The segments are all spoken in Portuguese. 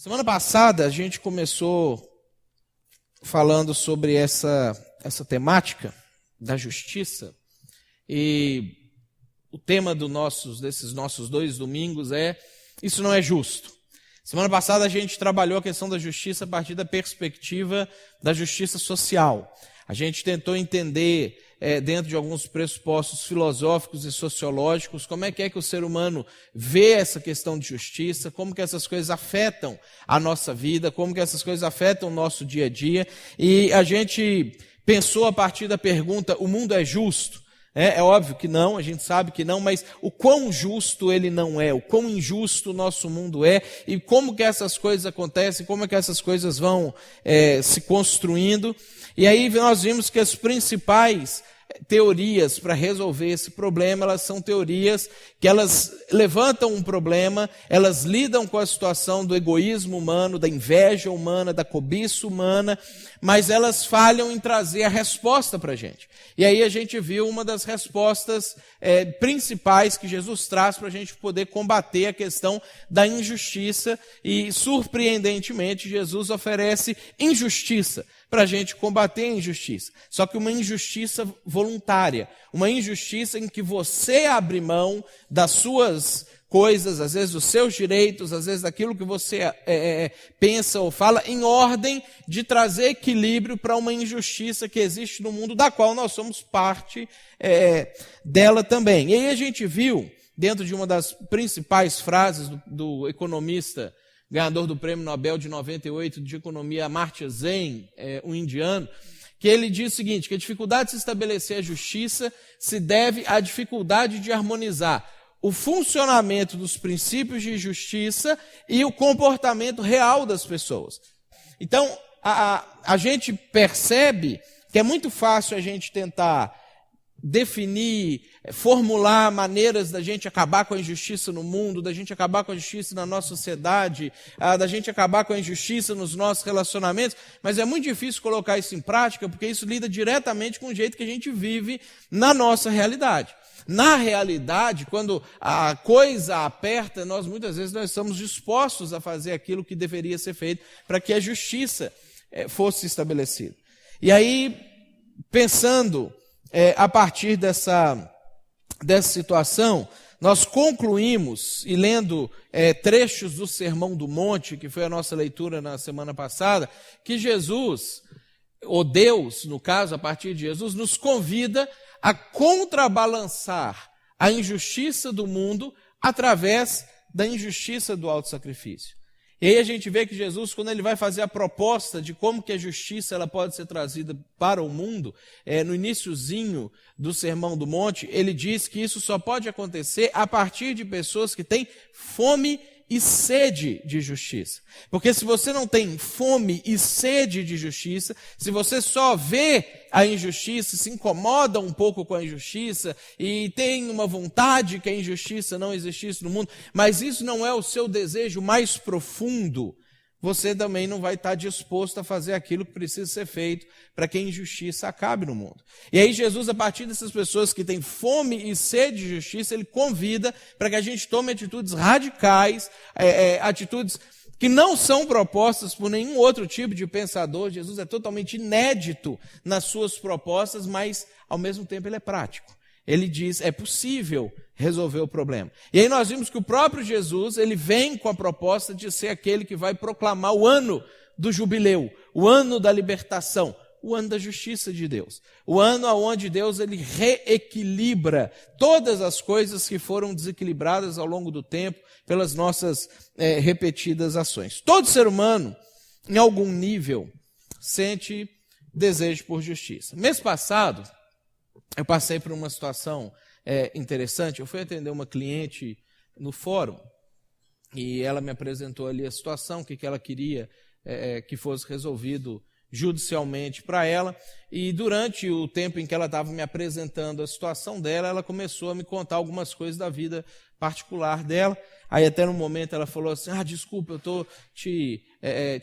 Semana passada a gente começou falando sobre essa temática da justiça, e o tema desses nossos 2 domingos é "Isso não é justo". Semana passada a gente trabalhou a questão da justiça a partir da perspectiva da justiça social. A gente tentou entender, dentro de alguns pressupostos filosóficos e sociológicos, como é que o ser humano vê essa questão de justiça, como que essas coisas afetam a nossa vida, como que essas coisas afetam o nosso dia a dia. E a gente pensou a partir da pergunta: o mundo é justo? É óbvio que não, a gente sabe que não, mas o quão justo ele não é, o quão injusto o nosso mundo é, e como que essas coisas acontecem, como é que essas coisas vão se construindo. E aí nós vimos que as principais teorias para resolver esse problema, elas são teorias que elas levantam um problema, elas lidam com a situação do egoísmo humano, da inveja humana, da cobiça humana, mas elas falham em trazer a resposta para a gente. E aí a gente viu uma das respostas principais que Jesus traz para a gente poder combater a questão da injustiça, e surpreendentemente Jesus oferece injustiça para a gente combater a injustiça. Só que uma injustiça voluntária, uma injustiça em que você abre mão das suas coisas, às vezes dos seus direitos, às vezes daquilo que você pensa ou fala, em ordem de trazer equilíbrio para uma injustiça que existe no mundo, da qual nós somos parte dela também. E aí a gente viu, dentro de uma das principais frases do economista ganhador do Prêmio Nobel de 98 de Economia, Amartya Sen, um indiano, que ele diz o seguinte, que a dificuldade de se estabelecer a justiça se deve à dificuldade de harmonizar o funcionamento dos princípios de justiça e o comportamento real das pessoas. Então, a gente percebe que é muito fácil a gente tentar definir, formular maneiras da gente acabar com a injustiça no mundo, da gente acabar com a injustiça na nossa sociedade, da gente acabar com a injustiça nos nossos relacionamentos, mas é muito difícil colocar isso em prática, porque isso lida diretamente com o jeito que a gente vive na nossa realidade. Na realidade, quando a coisa aperta, muitas vezes nós estamos dispostos a fazer aquilo que deveria ser feito para que a justiça fosse estabelecida. E aí, pensando a partir dessa situação, nós concluímos, e lendo trechos do Sermão do Monte, que foi a nossa leitura na semana passada, que Jesus, ou Deus, no caso, a partir de Jesus, nos convida a contrabalançar a injustiça do mundo através da injustiça do autossacrifício. E aí a gente vê que Jesus, quando ele vai fazer a proposta de como que a justiça ela pode ser trazida para o mundo, no iniciozinho do Sermão do Monte, ele diz que isso só pode acontecer a partir de pessoas que têm fome e sede de justiça. Porque se você não tem fome e sede de justiça, se você só vê a injustiça, se incomoda um pouco com a injustiça e tem uma vontade que a injustiça não existisse no mundo, mas isso não é o seu desejo mais profundo, você também não vai estar disposto a fazer aquilo que precisa ser feito para que a injustiça acabe no mundo. E aí Jesus, a partir dessas pessoas que têm fome e sede de justiça, ele convida para que a gente tome atitudes radicais, atitudes que não são propostas por nenhum outro tipo de pensador. Jesus é totalmente inédito nas suas propostas, mas ao mesmo tempo ele é prático. Ele diz, é possível resolver o problema. E aí nós vimos que o próprio Jesus, ele vem com a proposta de ser aquele que vai proclamar o ano do jubileu, o ano da libertação, o ano da justiça de Deus. O ano onde Deus ele reequilibra todas as coisas que foram desequilibradas ao longo do tempo pelas nossas repetidas ações. Todo ser humano, em algum nível, sente desejo por justiça. Mês passado, eu passei por uma situação interessante. Eu fui atender uma cliente no fórum e ela me apresentou ali a situação, o que ela queria que fosse resolvido judicialmente para ela. e durante o tempo em que ela estava me apresentando a situação dela, ela começou a me contar algumas coisas da vida particular dela. Aí até no momento ela falou assim, desculpa, eu estou te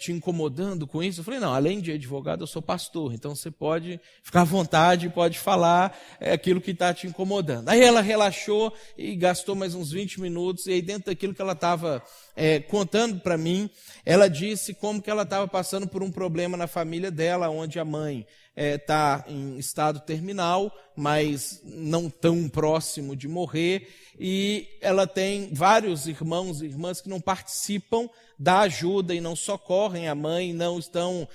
incomodando com isso. Eu falei, não, além de advogado, eu sou pastor, então você pode ficar à vontade, pode falar aquilo que está te incomodando. Aí ela relaxou e gastou mais uns 20 minutos, e aí dentro daquilo que ela estava contando para mim, ela disse como que ela estava passando por um problema na família dela, onde a mãe está em estado terminal, mas não tão próximo de morrer, e ela tem vários irmãos e irmãs que não participam da ajuda e não socorrem a mãe, não estão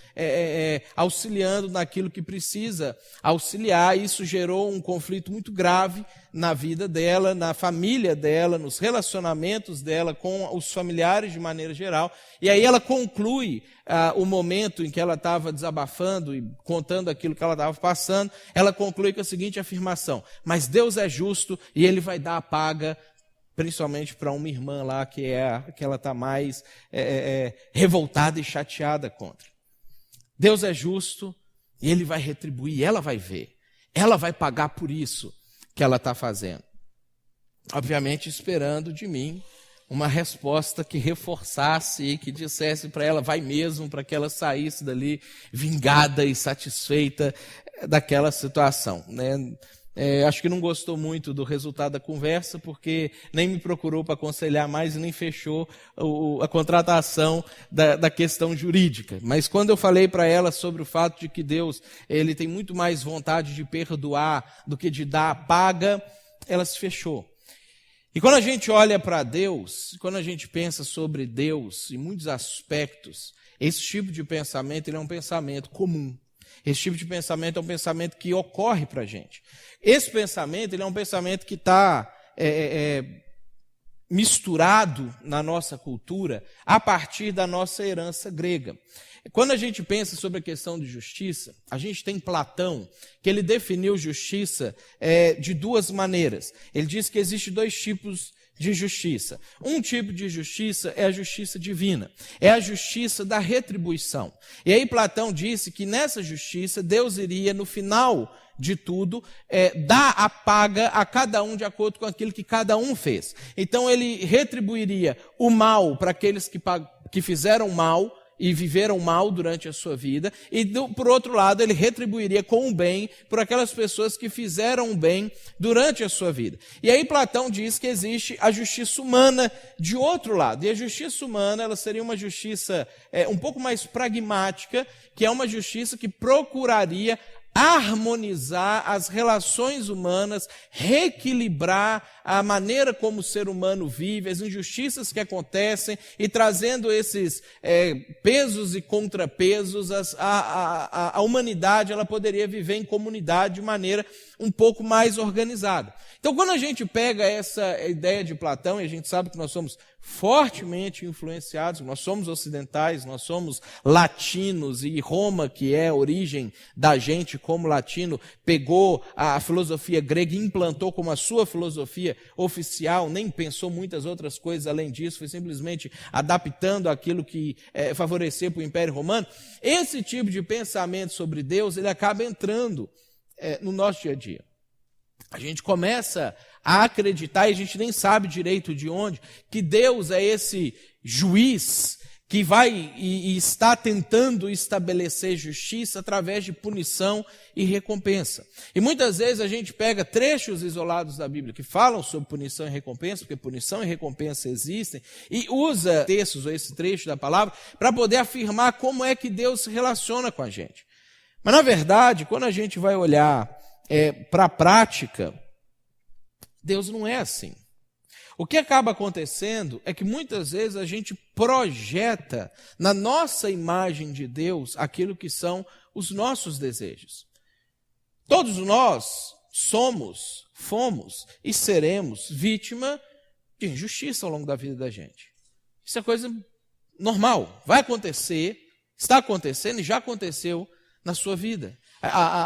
auxiliando naquilo que precisa auxiliar. Isso gerou um conflito muito grave na vida dela, na família dela, nos relacionamentos dela com os familiares de maneira geral. E aí ela conclui o momento em que ela estava desabafando e contando aquilo que ela estava passando, ela conclui com a seguinte afirmação: mas Deus é justo e Ele vai dar a paga, principalmente para uma irmã lá que ela está mais revoltada e chateada contra. Deus é justo e Ele vai retribuir, ela vai ver, ela vai pagar por isso que ela está fazendo. Obviamente esperando de mim uma resposta que reforçasse e que dissesse para ela, vai mesmo, para que ela saísse dali vingada e satisfeita daquela situação, né? Acho que não gostou muito do resultado da conversa, porque nem me procurou para aconselhar mais e nem fechou a contratação da questão jurídica. Mas quando eu falei para ela sobre o fato de que Deus ele tem muito mais vontade de perdoar do que de dar a paga, ela se fechou. E quando a gente olha para Deus, quando a gente pensa sobre Deus em muitos aspectos, esse tipo de pensamento ele é um pensamento comum. Esse tipo de pensamento é um pensamento que ocorre para a gente. Esse pensamento ele é um pensamento que está misturado na nossa cultura a partir da nossa herança grega. Quando a gente pensa sobre a questão de justiça, a gente tem Platão, que ele definiu justiça de duas maneiras. Ele diz que existem dois tipos de justiça. Um tipo de justiça é a justiça divina, é a justiça da retribuição. E aí Platão disse que nessa justiça Deus iria, no final de tudo, dar a paga a cada um de acordo com aquilo que cada um fez. Então ele retribuiria o mal para aqueles que fizeram mal e viveram mal durante a sua vida, e por outro lado ele retribuiria com o bem por aquelas pessoas que fizeram o bem durante a sua vida. E aí Platão diz que existe a justiça humana de outro lado, e a justiça humana ela seria uma justiça um pouco mais pragmática, que é uma justiça que procuraria harmonizar as relações humanas, reequilibrar a maneira como o ser humano vive, as injustiças que acontecem e trazendo esses pesos e contrapesos, a humanidade ela poderia viver em comunidade de maneira um pouco mais organizada. Então, quando a gente pega essa ideia de Platão, e a gente sabe que nós somos fortemente influenciados, nós somos ocidentais, nós somos latinos, e Roma, que é a origem da gente como latino, pegou a filosofia grega e implantou como a sua filosofia oficial, nem pensou muitas outras coisas além disso, foi simplesmente adaptando aquilo que favorecia para o Império Romano. Esse tipo de pensamento sobre Deus, ele acaba entrando no nosso dia a dia. A gente começa a acreditar, e a gente nem sabe direito de onde, que Deus é esse juiz que vai e está tentando estabelecer justiça através de punição e recompensa. E muitas vezes a gente pega trechos isolados da Bíblia que falam sobre punição e recompensa, porque punição e recompensa existem, e usa textos ou esse trecho da palavra para poder afirmar como é que Deus se relaciona com a gente. Mas na verdade, quando a gente vai olhar para a prática, Deus não é assim. O que acaba acontecendo é que muitas vezes a gente projeta na nossa imagem de Deus aquilo que são os nossos desejos. Todos nós somos, fomos e seremos vítima de injustiça ao longo da vida da gente. Isso é coisa normal, vai acontecer, está acontecendo e já aconteceu na sua vida.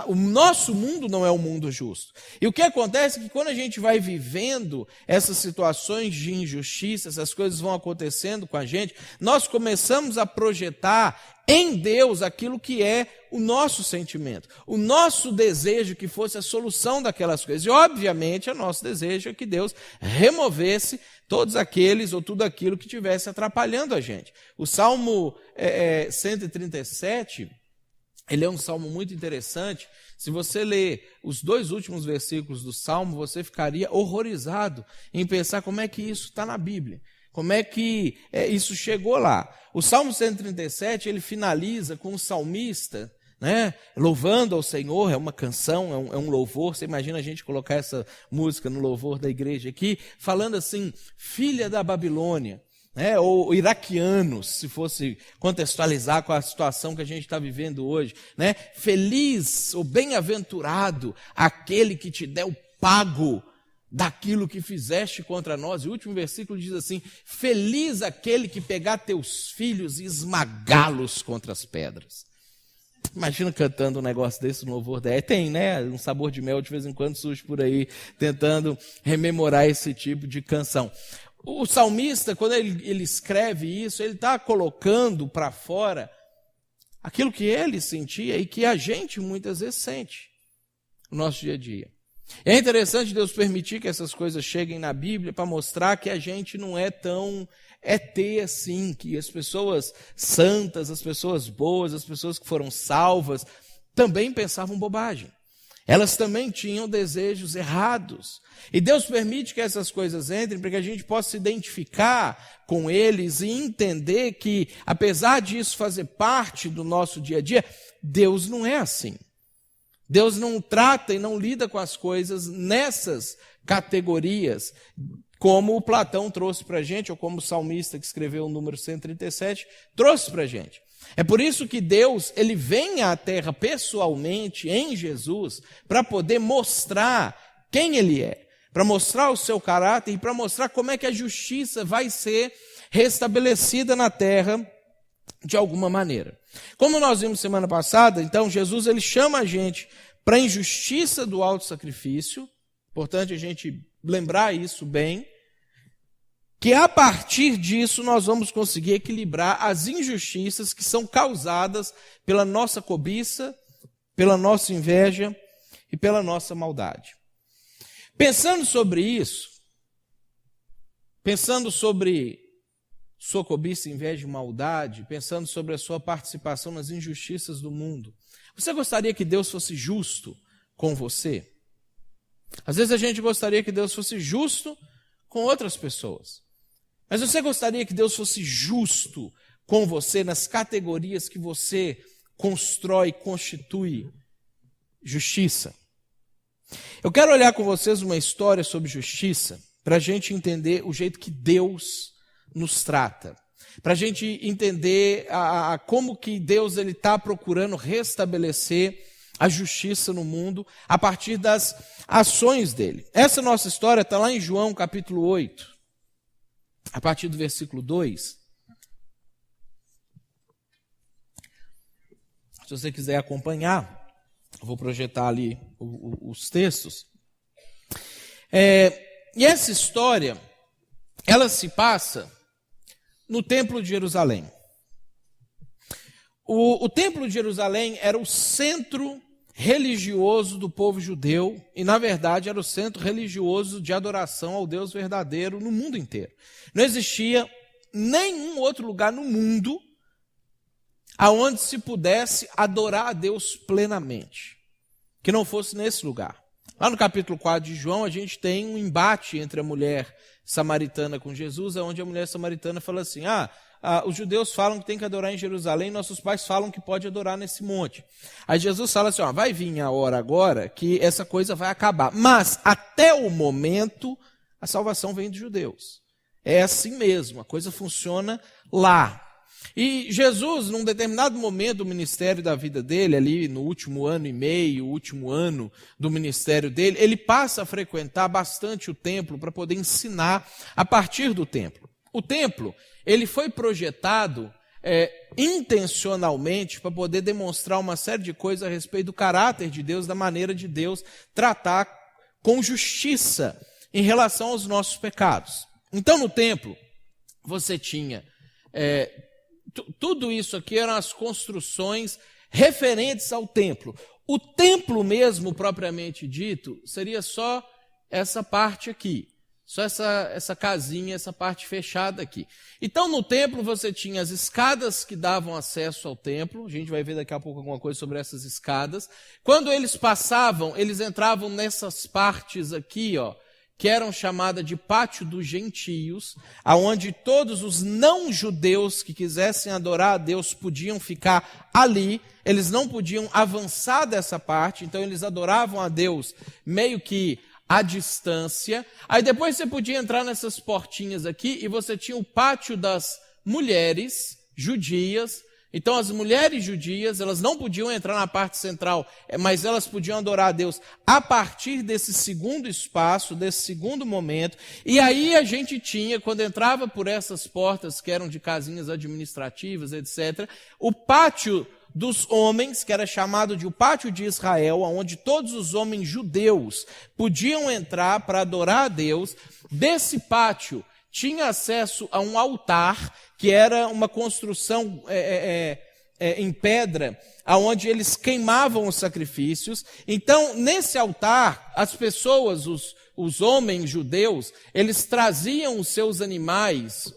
O nosso mundo não é um mundo justo. E o que acontece é que quando a gente vai vivendo essas situações de injustiça, essas coisas vão acontecendo com a gente, nós começamos a projetar em Deus aquilo que é o nosso sentimento, o nosso desejo que fosse a solução daquelas coisas. E, obviamente, o nosso desejo é que Deus removesse todos aqueles ou tudo aquilo que estivesse atrapalhando a gente. O Salmo 137, ele é um salmo muito interessante. Se você ler os 2 últimos versículos do Salmo, você ficaria horrorizado em pensar como é que isso está na Bíblia. Como é que isso chegou lá? O Salmo 137, ele finaliza com o salmista, né, louvando ao Senhor, é uma canção, é um louvor. Você imagina a gente colocar essa música no louvor da igreja aqui, falando assim, filha da Babilônia, né, ou iraquianos, se fosse contextualizar com a situação que a gente está vivendo hoje, né? Feliz ou bem-aventurado aquele que te der o pago daquilo que fizeste contra nós. E o último versículo diz assim, feliz aquele que pegar teus filhos e esmagá-los contra as pedras. Imagina cantando um negócio desse no louvor da... Tem, né? Um sabor de mel de vez em quando surge por aí, tentando rememorar esse tipo de canção. O salmista, quando ele escreve isso, ele está colocando para fora aquilo que ele sentia e que a gente muitas vezes sente no nosso dia a dia. É interessante Deus permitir que essas coisas cheguem na Bíblia para mostrar que a gente não é tão ET assim, que as pessoas santas, as pessoas boas, as pessoas que foram salvas, também pensavam bobagem. Elas também tinham desejos errados. E Deus permite que essas coisas entrem para que a gente possa se identificar com eles e entender que, apesar disso fazer parte do nosso dia a dia, Deus não é assim. Deus não trata e não lida com as coisas nessas categorias, como o Platão trouxe para a gente, ou como o salmista que escreveu o número 137 trouxe para a gente. É por isso que Deus, ele vem à terra pessoalmente, em Jesus, para poder mostrar quem ele é, para mostrar o seu caráter e para mostrar como é que a justiça vai ser restabelecida na terra de alguma maneira. Como nós vimos semana passada, então Jesus ele chama a gente para a injustiça do auto-sacrifício, importante a gente lembrar isso bem, que a partir disso nós vamos conseguir equilibrar as injustiças que são causadas pela nossa cobiça, pela nossa inveja e pela nossa maldade. Pensando sobre isso, pensando sobre sua cobiça, inveja e maldade, pensando sobre a sua participação nas injustiças do mundo, você gostaria que Deus fosse justo com você? Às vezes a gente gostaria que Deus fosse justo com outras pessoas. Mas você gostaria que Deus fosse justo com você nas categorias que você constrói, constitui justiça? Eu quero olhar com vocês uma história sobre justiça para a gente entender o jeito que Deus nos trata, para a gente entender como que Deus está procurando restabelecer a justiça no mundo a partir das ações dele. Essa nossa história está lá em João capítulo 8, a partir do versículo 2. Se você quiser acompanhar, eu vou projetar ali os textos. E essa história, ela se passa no Templo de Jerusalém. O Templo de Jerusalém era o centro religioso do povo judeu e, na verdade, era o centro religioso de adoração ao Deus verdadeiro no mundo inteiro. Não existia nenhum outro lugar no mundo aonde se pudesse adorar a Deus plenamente, que não fosse nesse lugar. Lá no capítulo 4 de João, a gente tem um embate entre a mulher samaritana com Jesus, onde a mulher samaritana fala assim, os judeus falam que tem que adorar em Jerusalém, nossos pais falam que pode adorar nesse monte. Aí Jesus fala assim, vai vir a hora agora que essa coisa vai acabar, mas até o momento a salvação vem dos judeus. É assim mesmo, a coisa funciona lá. E Jesus, num determinado momento do ministério da vida dele, ali no último ano e meio, o último ano do ministério dele, ele passa a frequentar bastante o templo para poder ensinar a partir do templo. O templo, ele foi projetado intencionalmente para poder demonstrar uma série de coisas a respeito do caráter de Deus, da maneira de Deus tratar com justiça em relação aos nossos pecados. Então, no templo, você tinha tudo isso aqui eram as construções referentes ao templo. O templo mesmo, propriamente dito, seria só essa parte aqui. Só essa casinha, essa parte fechada aqui. Então, no templo, você tinha as escadas que davam acesso ao templo. A gente vai ver daqui a pouco alguma coisa sobre essas escadas. Quando eles passavam, eles entravam nessas partes aqui, ó, que eram chamadas de pátio dos gentios, aonde todos os não-judeus que quisessem adorar a Deus podiam ficar ali. Eles não podiam avançar dessa parte, então eles adoravam a Deus meio que à distância. Aí depois você podia entrar nessas portinhas aqui e você tinha o pátio das mulheres judias. Então as mulheres judias, elas não podiam entrar na parte central, mas elas podiam adorar a Deus a partir desse segundo espaço, desse segundo momento. E aí a gente tinha, quando entrava por essas portas que eram de casinhas administrativas, etc., o pátio dos homens, que era chamado de o pátio de Israel, onde todos os homens judeus podiam entrar para adorar a Deus. Desse pátio tinha acesso a um altar, que era uma construção em pedra, onde eles queimavam os sacrifícios. Então, nesse altar, as pessoas, os homens judeus, eles traziam os seus animais,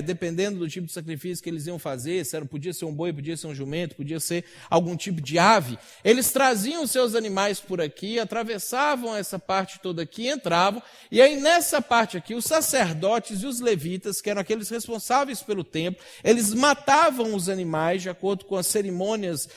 dependendo do tipo de sacrifício que eles iam fazer, podia ser um boi, podia ser um jumento, podia ser algum tipo de ave. Eles traziam os seus animais por aqui, atravessavam essa parte toda aqui, entravam, e aí nessa parte aqui, os sacerdotes e os levitas, que eram aqueles responsáveis pelo templo, eles matavam os animais de acordo com as cerimônias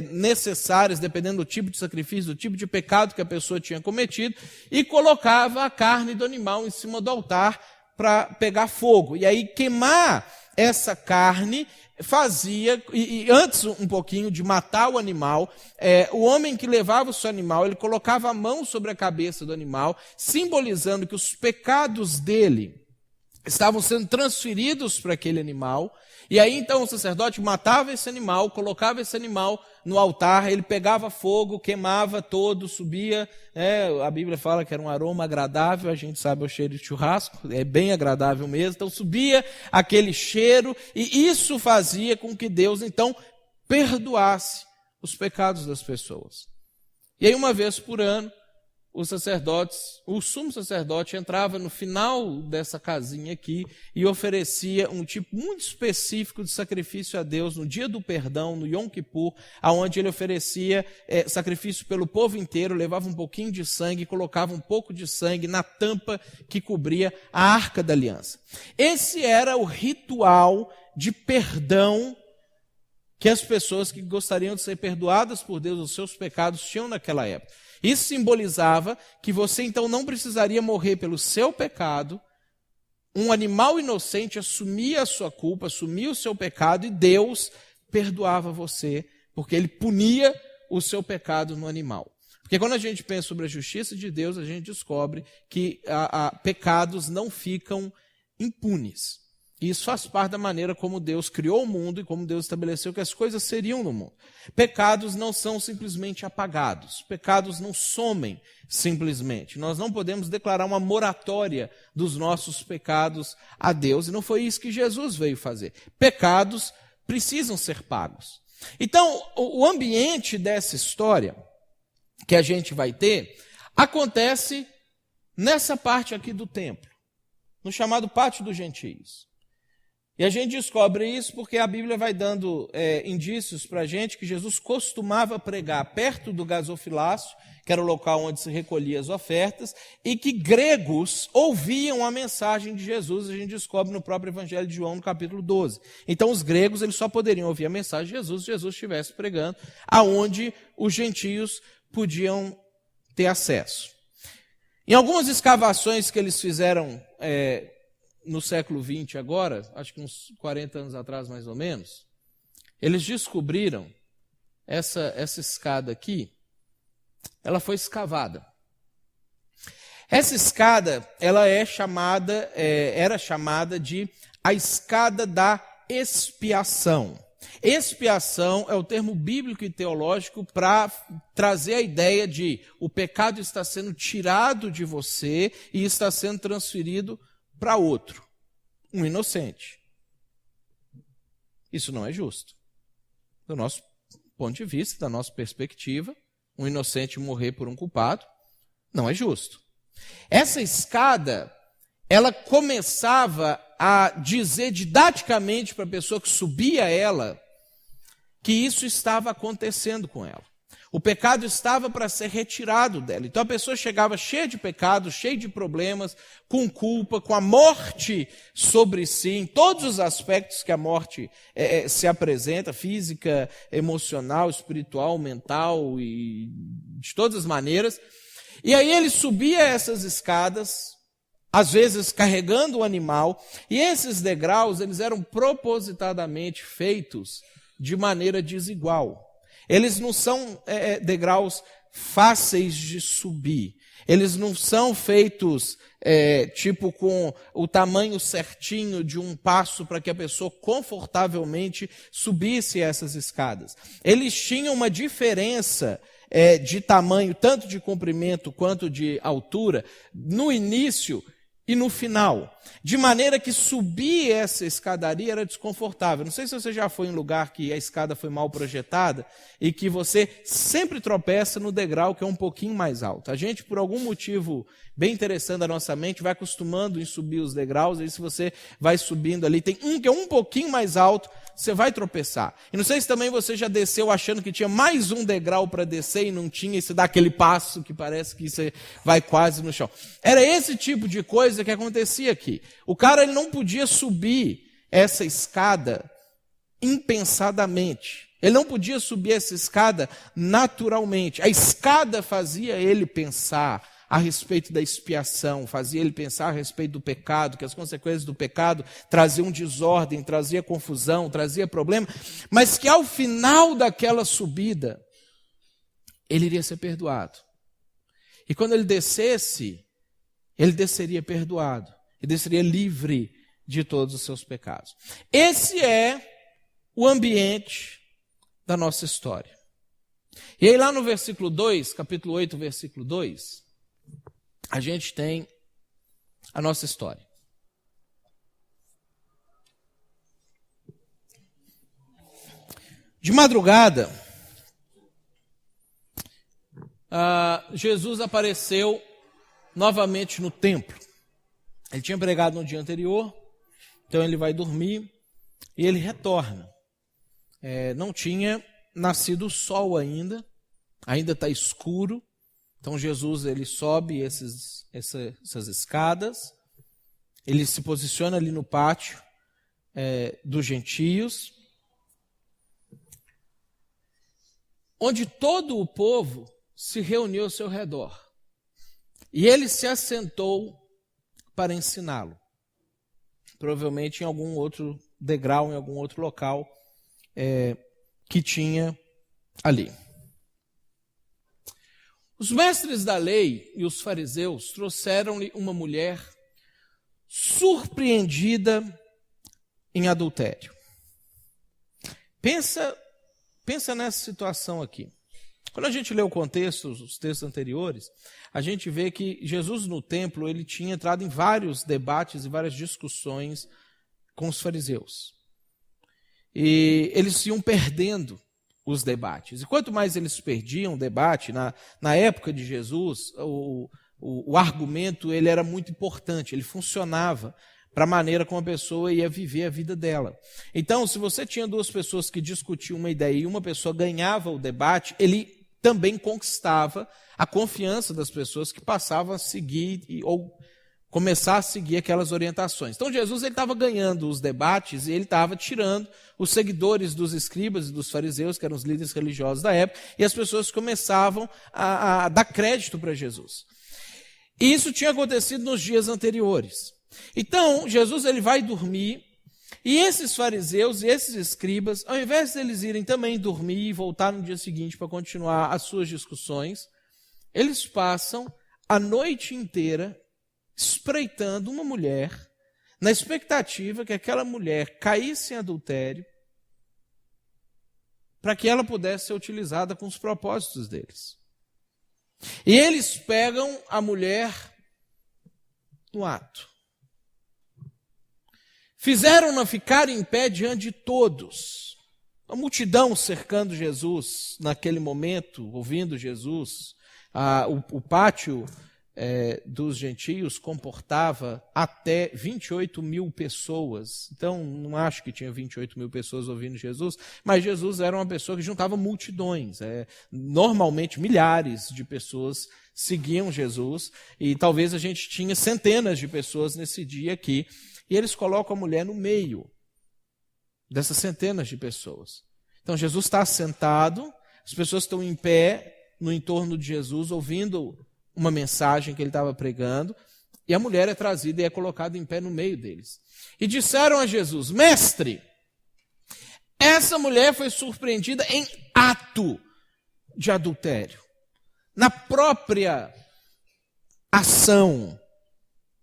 necessárias, dependendo do tipo de sacrifício, do tipo de pecado que a pessoa tinha cometido, e colocavam a carne do animal em cima do altar para pegar fogo. E aí queimar essa carne fazia, e antes um pouquinho de matar o animal, o homem que levava o seu animal, ele colocava a mão sobre a cabeça do animal, simbolizando que os pecados dele estavam sendo transferidos para aquele animal. E aí então o sacerdote matava esse animal, colocava esse animal no altar, ele pegava fogo, queimava todo, subia, a Bíblia fala que era um aroma agradável, a gente sabe o cheiro de churrasco, é bem agradável mesmo, então subia aquele cheiro, e isso fazia com que Deus então perdoasse os pecados das pessoas. E aí uma vez por ano, o sumo sacerdote entrava no final dessa casinha aqui e oferecia um tipo muito específico de sacrifício a Deus no dia do perdão, no Yom Kippur, aonde ele oferecia sacrifício pelo povo inteiro, levava um pouquinho de sangue, colocava um pouco de sangue na tampa que cobria a Arca da Aliança. Esse era o ritual de perdão que as pessoas que gostariam de ser perdoadas por Deus, os seus pecados, tinham naquela época. Isso simbolizava que você então não precisaria morrer pelo seu pecado, um animal inocente assumia a sua culpa, assumia o seu pecado e Deus perdoava você, porque ele punia o seu pecado no animal. Porque quando a gente pensa sobre a justiça de Deus, a gente descobre que pecados não ficam impunes. E isso faz parte da maneira como Deus criou o mundo e como Deus estabeleceu que as coisas seriam no mundo. Pecados não são simplesmente apagados. Pecados não somem simplesmente. Nós não podemos declarar uma moratória dos nossos pecados a Deus. E não foi isso que Jesus veio fazer. Pecados precisam ser pagos. Então, o ambiente dessa história que a gente vai ter acontece nessa parte aqui do templo, no chamado Pátio dos Gentios. E a gente descobre isso porque a Bíblia vai dando indícios para a gente que Jesus costumava pregar perto do gasofilácio, que era o local onde se recolhia as ofertas, e que gregos ouviam a mensagem de Jesus, a gente descobre no próprio Evangelho de João, no capítulo 12. Então os gregos eles só poderiam ouvir a mensagem de Jesus se Jesus estivesse pregando, aonde os gentios podiam ter acesso. Em algumas escavações que eles fizeram no século XX agora, acho que uns 40 anos atrás mais ou menos, eles descobriram essa escada aqui, ela foi escavada. Essa escada, ela era chamada de a escada da expiação. Expiação é o termo bíblico e teológico para trazer a ideia de o pecado está sendo tirado de você e está sendo transferido para outro, um inocente. Isso não é justo. Do nosso ponto de vista, da nossa perspectiva, um inocente morrer por um culpado não é justo. Essa escada, ela começava a dizer didaticamente para a pessoa que subia ela que isso estava acontecendo com ela. O pecado estava para ser retirado dela. Então a pessoa chegava cheia de pecado, cheia de problemas, com culpa, com a morte sobre si, em todos os aspectos que a morte se apresenta, física, emocional, espiritual, mental e de todas as maneiras. E aí ele subia essas escadas, às vezes carregando o animal, e esses degraus eles eram propositadamente feitos de maneira desigual. Eles não são degraus fáceis de subir. Eles não são feitos tipo com o tamanho certinho de um passo para que a pessoa confortavelmente subisse essas escadas. Eles tinham uma diferença de tamanho, tanto de comprimento quanto de altura, no início e no final, de maneira que subir essa escadaria era desconfortável. Não sei se você já foi em um lugar que a escada foi mal projetada e que você sempre tropeça no degrau que é um pouquinho mais alto. A gente, por algum motivo bem interessante da nossa mente, vai acostumando em subir os degraus, e se você vai subindo ali, tem um que é um pouquinho mais alto, você vai tropeçar. E não sei se também você já desceu achando que tinha mais um degrau para descer e não tinha, e você dá aquele passo que parece que você vai quase no chão. Era esse tipo de coisa que acontecia aqui. O cara ele não podia subir essa escada impensadamente. Ele não podia subir essa escada naturalmente. A escada fazia ele pensar a respeito da expiação, fazia ele pensar a respeito do pecado, que as consequências do pecado traziam desordem, trazia confusão, trazia problema, mas que ao final daquela subida, ele iria ser perdoado. E quando ele desceria perdoado, ele desceria livre de todos os seus pecados. Esse é o ambiente da nossa história. E aí lá no versículo 2, capítulo 8, versículo 2, a gente tem a nossa história. De madrugada, Jesus apareceu novamente no templo. Ele tinha pregado no dia anterior, então ele vai dormir e ele retorna. Não tinha nascido o sol ainda está escuro. Então Jesus ele sobe essas escadas, ele se posiciona ali no pátio dos gentios, onde todo o povo se reuniu ao seu redor. E ele se assentou para ensiná-lo. Provavelmente em algum outro degrau, em algum outro local que tinha ali. Os mestres da lei e os fariseus trouxeram-lhe uma mulher surpreendida em adultério. Pensa nessa situação aqui. Quando a gente lê o contexto, os textos anteriores, a gente vê que Jesus no templo ele tinha entrado em vários debates e várias discussões com os fariseus. E eles iam perdendo os debates. E quanto mais eles perdiam o debate, na época de Jesus, o argumento ele era muito importante, ele funcionava para a maneira como a pessoa ia viver a vida dela. Então, se você tinha duas pessoas que discutiam uma ideia e uma pessoa ganhava o debate, ele também conquistava a confiança das pessoas que passavam a seguir ou começar a seguir aquelas orientações. Então Jesus ele estava ganhando os debates e ele estava tirando os seguidores dos escribas e dos fariseus, que eram os líderes religiosos da época, e as pessoas começavam a dar crédito para Jesus. E isso tinha acontecido nos dias anteriores. Então Jesus ele vai dormir, e esses fariseus e esses escribas, ao invés de eles irem também dormir e voltar no dia seguinte para continuar as suas discussões, eles passam a noite inteira espreitando uma mulher, na expectativa que aquela mulher caísse em adultério para que ela pudesse ser utilizada com os propósitos deles. E eles pegam a mulher no ato. Fizeram-na ficar em pé diante de todos. A multidão cercando Jesus naquele momento, ouvindo Jesus. O pátio dos gentios comportava até 28 mil pessoas. Então, não acho que tinha 28 mil pessoas ouvindo Jesus, mas Jesus era uma pessoa que juntava multidões. Normalmente, milhares de pessoas seguiam Jesus, e talvez a gente tinha centenas de pessoas nesse dia aqui, e eles colocam a mulher no meio dessas centenas de pessoas. Então, Jesus está sentado, as pessoas estão em pé no entorno de Jesus, ouvindo uma mensagem que ele estava pregando, e a mulher é trazida e é colocada em pé no meio deles. E disseram a Jesus: Mestre, essa mulher foi surpreendida em ato de adultério, na própria ação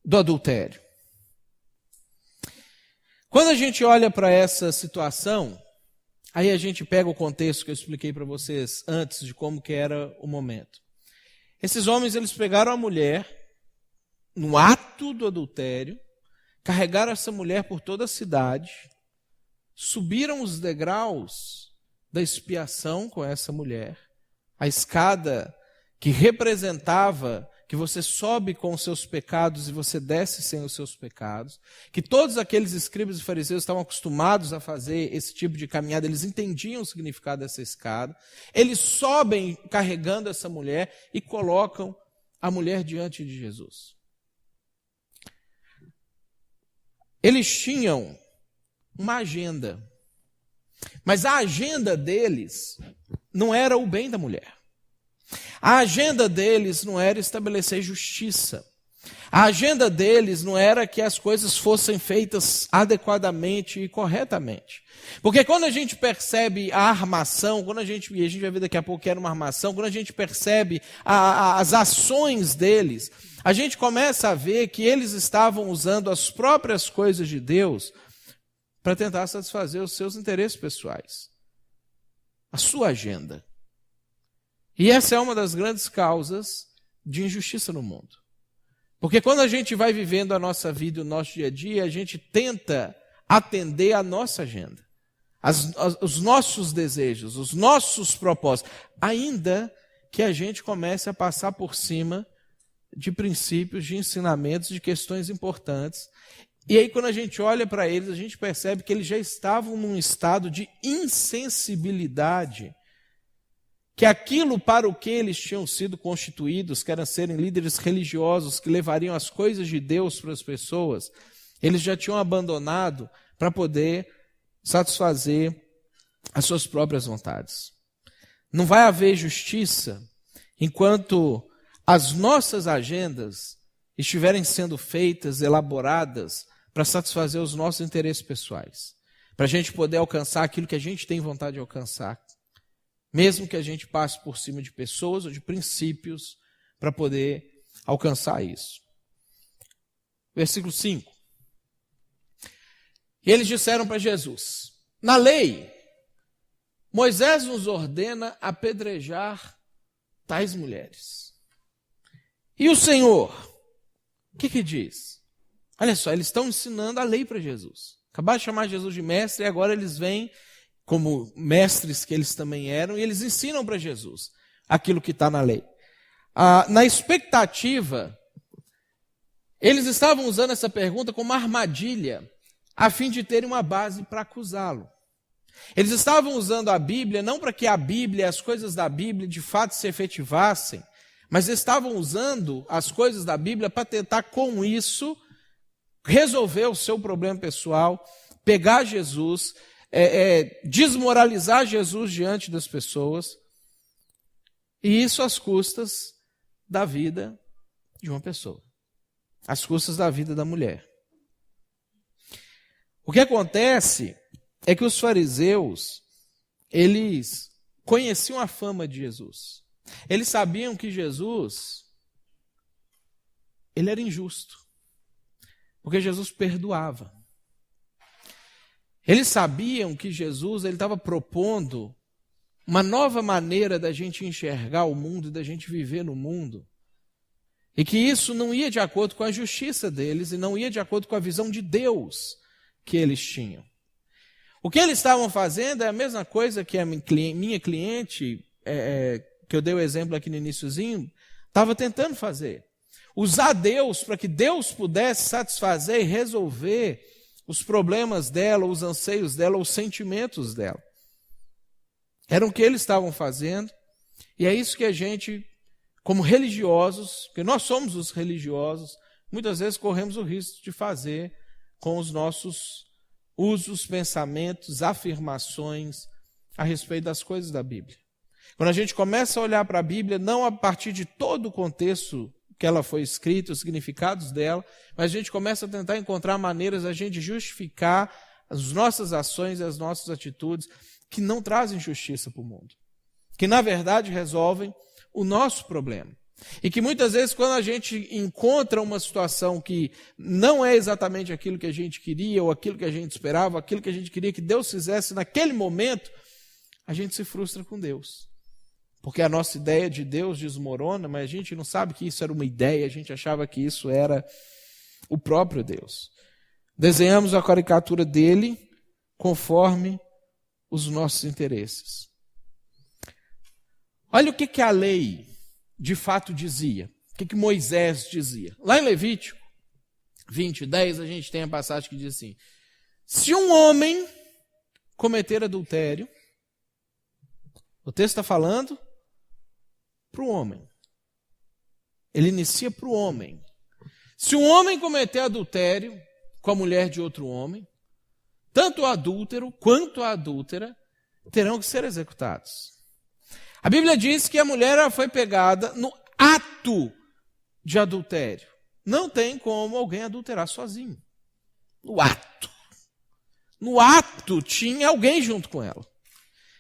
do adultério. Quando a gente olha para essa situação, aí a gente pega o contexto que eu expliquei para vocês antes de como que era o momento. Esses homens, eles pegaram a mulher no ato do adultério, carregaram essa mulher por toda a cidade, subiram os degraus da expiação com essa mulher, a escada que representava que você sobe com os seus pecados e você desce sem os seus pecados, que todos aqueles escribas e fariseus estavam acostumados a fazer esse tipo de caminhada, eles entendiam o significado dessa escada, eles sobem carregando essa mulher e colocam a mulher diante de Jesus. Eles tinham uma agenda, mas a agenda deles não era o bem da mulher. A agenda deles não era estabelecer justiça. A agenda deles não era que as coisas fossem feitas adequadamente e corretamente. Porque quando a gente percebe a armação, e a gente vai ver daqui a pouco que era uma armação, quando a gente percebe as ações deles, a gente começa a ver que eles estavam usando as próprias coisas de Deus para tentar satisfazer os seus interesses pessoais. A sua agenda. E essa é uma das grandes causas de injustiça no mundo. Porque quando a gente vai vivendo a nossa vida, o nosso dia a dia, a gente tenta atender a nossa agenda, os nossos desejos, os nossos propósitos, ainda que a gente comece a passar por cima de princípios, de ensinamentos, de questões importantes. E aí quando a gente olha para eles, a gente percebe que eles já estavam num estado de insensibilidade, que aquilo para o que eles tinham sido constituídos, que era serem líderes religiosos, que levariam as coisas de Deus para as pessoas, eles já tinham abandonado para poder satisfazer as suas próprias vontades. Não vai haver justiça enquanto as nossas agendas estiverem sendo feitas, elaboradas, para satisfazer os nossos interesses pessoais, para a gente poder alcançar aquilo que a gente tem vontade de alcançar. Mesmo que a gente passe por cima de pessoas ou de princípios para poder alcançar isso. Versículo 5. E eles disseram para Jesus: na lei, Moisés nos ordena apedrejar tais mulheres. E o Senhor, o que diz? Olha só, eles estão ensinando a lei para Jesus. Acabaram de chamar Jesus de mestre e agora eles vêm como mestres que eles também eram, e eles ensinam para Jesus aquilo que está na lei. Na expectativa, eles estavam usando essa pergunta como armadilha, a fim de terem uma base para acusá-lo. Eles estavam usando a Bíblia, não para que a Bíblia, as coisas da Bíblia de fato se efetivassem, mas estavam usando as coisas da Bíblia para tentar com isso resolver o seu problema pessoal, pegar Jesus, desmoralizar Jesus diante das pessoas, e isso às custas da vida de uma pessoa, às custas da vida da mulher. O que acontece é que os fariseus, eles conheciam a fama de Jesus, eles sabiam que Jesus, ele era injusto, porque Jesus perdoava. Eles sabiam que Jesus estava propondo uma nova maneira da gente enxergar o mundo, da gente viver no mundo. E que isso não ia de acordo com a justiça deles e não ia de acordo com a visão de Deus que eles tinham. O que eles estavam fazendo é a mesma coisa que a minha cliente, que eu dei o exemplo aqui no iniciozinho, estava tentando fazer. Usar Deus para que Deus pudesse satisfazer e resolver os problemas dela, os anseios dela, os sentimentos dela. Era o que eles estavam fazendo, e é isso que a gente, como religiosos, porque nós somos os religiosos, muitas vezes corremos o risco de fazer com os nossos usos, pensamentos, afirmações a respeito das coisas da Bíblia. Quando a gente começa a olhar para a Bíblia, não a partir de todo o contexto que ela foi escrita, os significados dela, mas a gente começa a tentar encontrar maneiras a gente justificar as nossas ações e as nossas atitudes que não trazem justiça para o mundo, que na verdade resolvem o nosso problema. E que muitas vezes quando a gente encontra uma situação que não é exatamente aquilo que a gente queria, ou aquilo que a gente esperava, aquilo que a gente queria que Deus fizesse naquele momento, a gente se frustra com Deus. Porque a nossa ideia de Deus desmorona, mas a gente não sabe que isso era uma ideia, a gente achava que isso era o próprio Deus. Desenhamos a caricatura dele conforme os nossos interesses. Olha o que a lei de fato dizia, o que Moisés dizia. Lá em Levítico 20:10 a gente tem a passagem que diz assim: se um homem cometer adultério, o texto está falando para o homem. Ele inicia para o homem. Se um homem cometer adultério com a mulher de outro homem, tanto o adúltero quanto a adúltera terão que ser executados. A Bíblia diz que a mulher foi pegada no ato de adultério. Não tem como alguém adulterar sozinho. No ato. No ato tinha alguém junto com ela.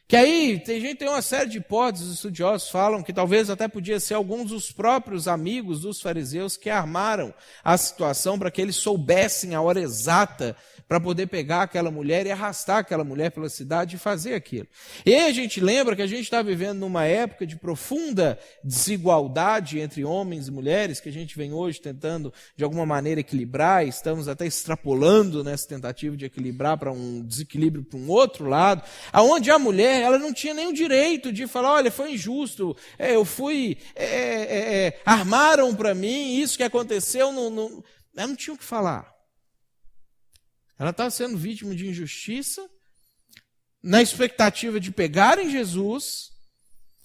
Que aí, tem uma série de hipóteses, estudiosos falam que talvez até podia ser alguns dos próprios amigos dos fariseus que armaram a situação para que eles soubessem a hora exata para poder pegar aquela mulher e arrastar aquela mulher pela cidade e fazer aquilo. E aí a gente lembra que a gente está vivendo numa época de profunda desigualdade entre homens e mulheres, que a gente vem hoje tentando de alguma maneira equilibrar, e estamos até extrapolando nessa tentativa de equilibrar para um desequilíbrio para um outro lado, aonde a mulher ela não tinha nem o direito de falar, olha, foi injusto, eu fui, armaram para mim, isso que aconteceu, ela não tinha o que falar. Ela estava sendo vítima de injustiça, na expectativa de pegarem Jesus,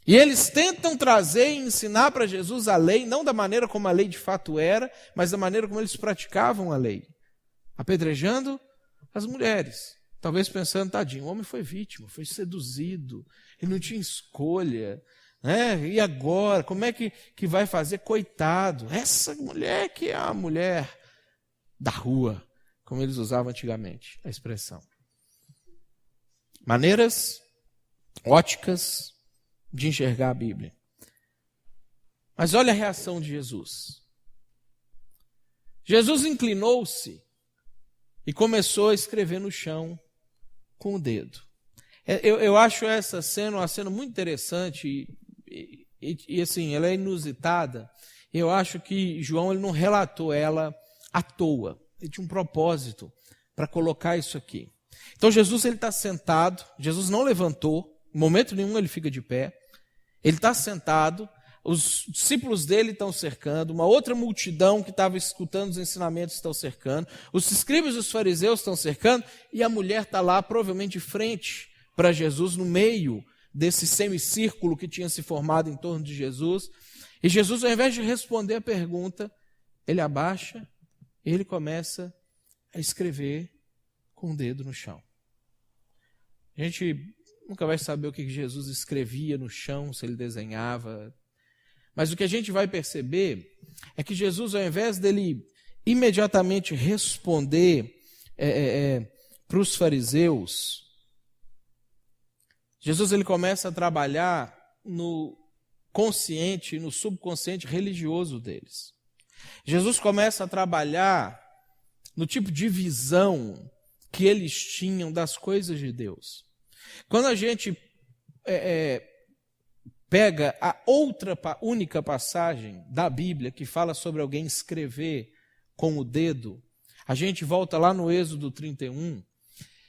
e eles tentam trazer e ensinar para Jesus a lei, não da maneira como a lei de fato era, mas da maneira como eles praticavam a lei, apedrejando as mulheres. Talvez pensando, tadinho, o homem foi vítima, foi seduzido, ele não tinha escolha, né? E agora, como é que vai fazer? Coitado, essa mulher que é a mulher da rua, como eles usavam antigamente a expressão. Maneiras óticas de enxergar a Bíblia. Mas olha a reação de Jesus. Jesus inclinou-se e começou a escrever no chão com o dedo. Eu acho essa cena uma cena muito interessante e assim, ela é inusitada. Eu acho que João ele não relatou ela à toa. Ele tinha um propósito para colocar isso aqui. Então Jesus ele está sentado, Jesus não levantou, em momento nenhum ele fica de pé. Ele está sentado, os discípulos dele estão cercando, uma outra multidão que estava escutando os ensinamentos estão cercando, os escribas e os fariseus estão cercando, e a mulher está lá, provavelmente de frente para Jesus, no meio desse semicírculo que tinha se formado em torno de Jesus. E Jesus, ao invés de responder a pergunta, ele abaixa e ele começa a escrever com o dedo no chão. A gente nunca vai saber o que Jesus escrevia no chão, se ele desenhava. Mas o que a gente vai perceber é que Jesus, ao invés dele imediatamente responder para os fariseus, Jesus ele começa a trabalhar no consciente e no subconsciente religioso deles. Jesus começa a trabalhar no tipo de visão que eles tinham das coisas de Deus. Quando a gente pega a outra única passagem da Bíblia que fala sobre alguém escrever com o dedo, a gente volta lá no Êxodo 31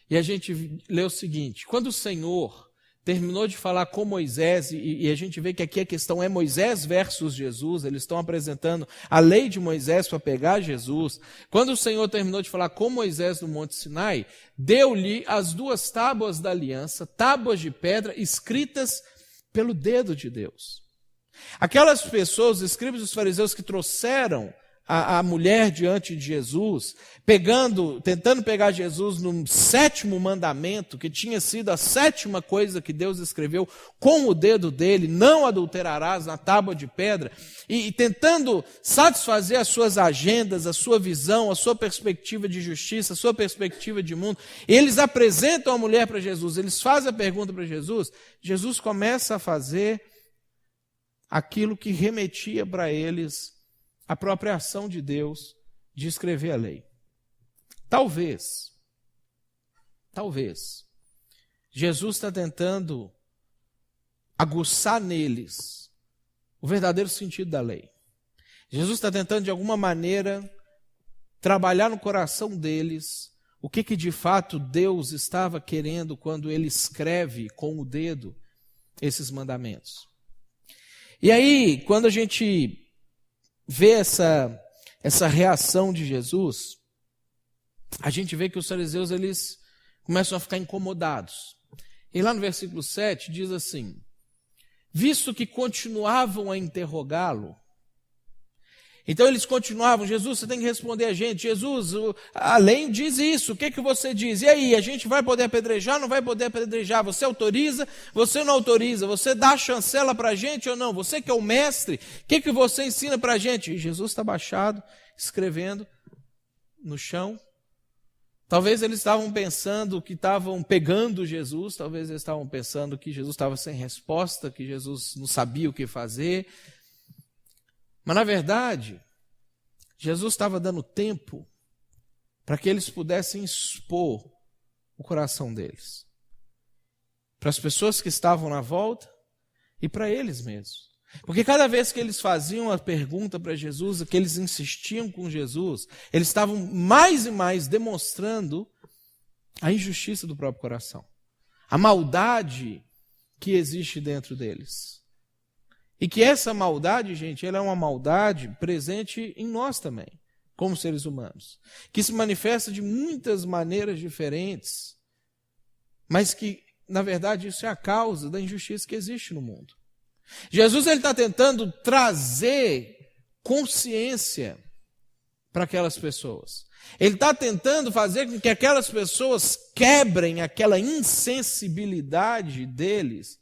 e a gente lê o seguinte: quando o Senhor terminou de falar com Moisés, e a gente vê que aqui a questão é Moisés versus Jesus, eles estão apresentando a lei de Moisés para pegar Jesus. Quando o Senhor terminou de falar com Moisés no Monte Sinai, deu-lhe as 2 tábuas da aliança, tábuas de pedra escritas pelo dedo de Deus. Aquelas pessoas, os escribas e os fariseus que trouxeram a mulher diante de Jesus, tentando pegar Jesus no 7º mandamento, que tinha sido a 7ª coisa que Deus escreveu com o dedo dele, não adulterarás, na tábua de pedra, e tentando satisfazer as suas agendas, a sua visão, a sua perspectiva de justiça, a sua perspectiva de mundo. Eles apresentam a mulher para Jesus, eles fazem a pergunta para Jesus, Jesus começa a fazer aquilo que remetia para eles a própria ação de Deus de escrever a lei. Talvez, Jesus está tentando aguçar neles o verdadeiro sentido da lei. Jesus está tentando, de alguma maneira, trabalhar no coração deles o que de fato Deus estava querendo quando ele escreve com o dedo esses mandamentos. E aí, quando a gente vê essa reação de Jesus, a gente vê que os fariseus eles começam a ficar incomodados. E lá no versículo 7 diz assim: visto que continuavam a interrogá-lo, então eles continuavam: Jesus, você tem que responder a gente. Jesus, a lei diz isso, o que você diz? E aí, a gente vai poder apedrejar, não vai poder apedrejar? Você autoriza, você não autoriza? Você dá a chancela para a gente ou não? Você que é o mestre, o que você ensina para a gente? E Jesus está abaixado, escrevendo no chão. Talvez eles estavam pensando que estavam pegando Jesus, talvez eles estavam pensando que Jesus estava sem resposta, que Jesus não sabia o que fazer. Mas, na verdade, Jesus estava dando tempo para que eles pudessem expor o coração deles. Para as pessoas que estavam na volta e para eles mesmos. Porque cada vez que eles faziam a pergunta para Jesus, que eles insistiam com Jesus, eles estavam mais e mais demonstrando a injustiça do próprio coração. A maldade que existe dentro deles. E que essa maldade, gente, ela é uma maldade presente em nós também, como seres humanos. Que se manifesta de muitas maneiras diferentes, mas que, na verdade, isso é a causa da injustiça que existe no mundo. Jesus está tentando trazer consciência para aquelas pessoas. Ele está tentando fazer com que aquelas pessoas quebrem aquela insensibilidade deles,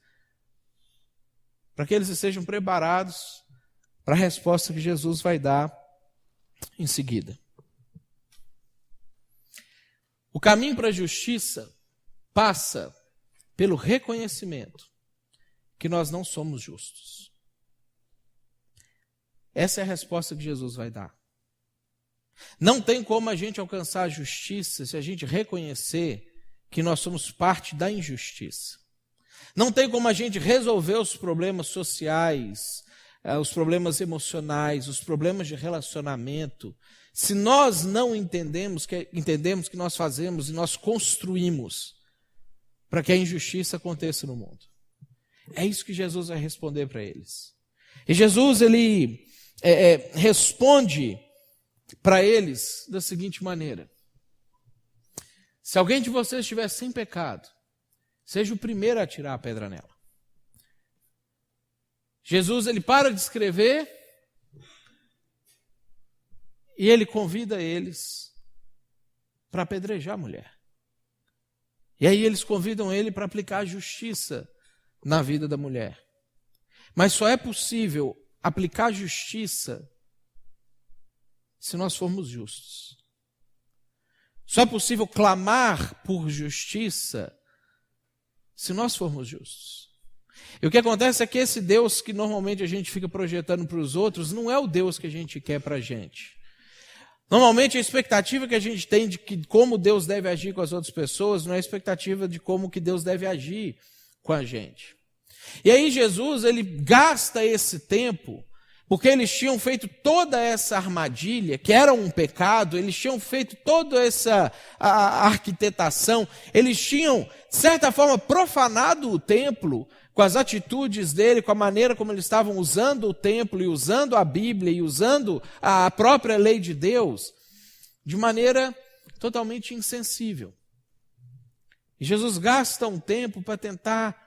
para que eles estejam preparados para a resposta que Jesus vai dar em seguida. O caminho para a justiça passa pelo reconhecimento que nós não somos justos. Essa é a resposta que Jesus vai dar. Não tem como a gente alcançar a justiça se a gente reconhecer que nós somos parte da injustiça. Não tem como a gente resolver os problemas sociais, os problemas emocionais, os problemas de relacionamento, se nós não entendemos que nós fazemos e nós construímos para que a injustiça aconteça no mundo. É isso que Jesus vai responder para eles. E Jesus, ele responde para eles da seguinte maneira: se alguém de vocês estiver sem pecado, seja o primeiro a tirar a pedra nela. Jesus, ele para de escrever e ele convida eles para apedrejar a mulher. E aí eles convidam ele para aplicar a justiça na vida da mulher. Mas só é possível aplicar a justiça se nós formos justos. Só é possível clamar por justiça se nós formos justos. E o que acontece é que esse Deus que normalmente a gente fica projetando para os outros não é o Deus que a gente quer para a gente. Normalmente a expectativa que a gente tem de como Deus deve agir com as outras pessoas não é a expectativa de como que Deus deve agir com a gente. E aí Jesus, ele gasta esse tempo, porque eles tinham feito toda essa armadilha, que era um pecado, eles tinham feito toda essa arquitetação, eles tinham, de certa forma, profanado o templo com as atitudes dele, com a maneira como eles estavam usando o templo e usando a Bíblia e usando a própria lei de Deus, de maneira totalmente insensível. E Jesus gasta um tempo para tentar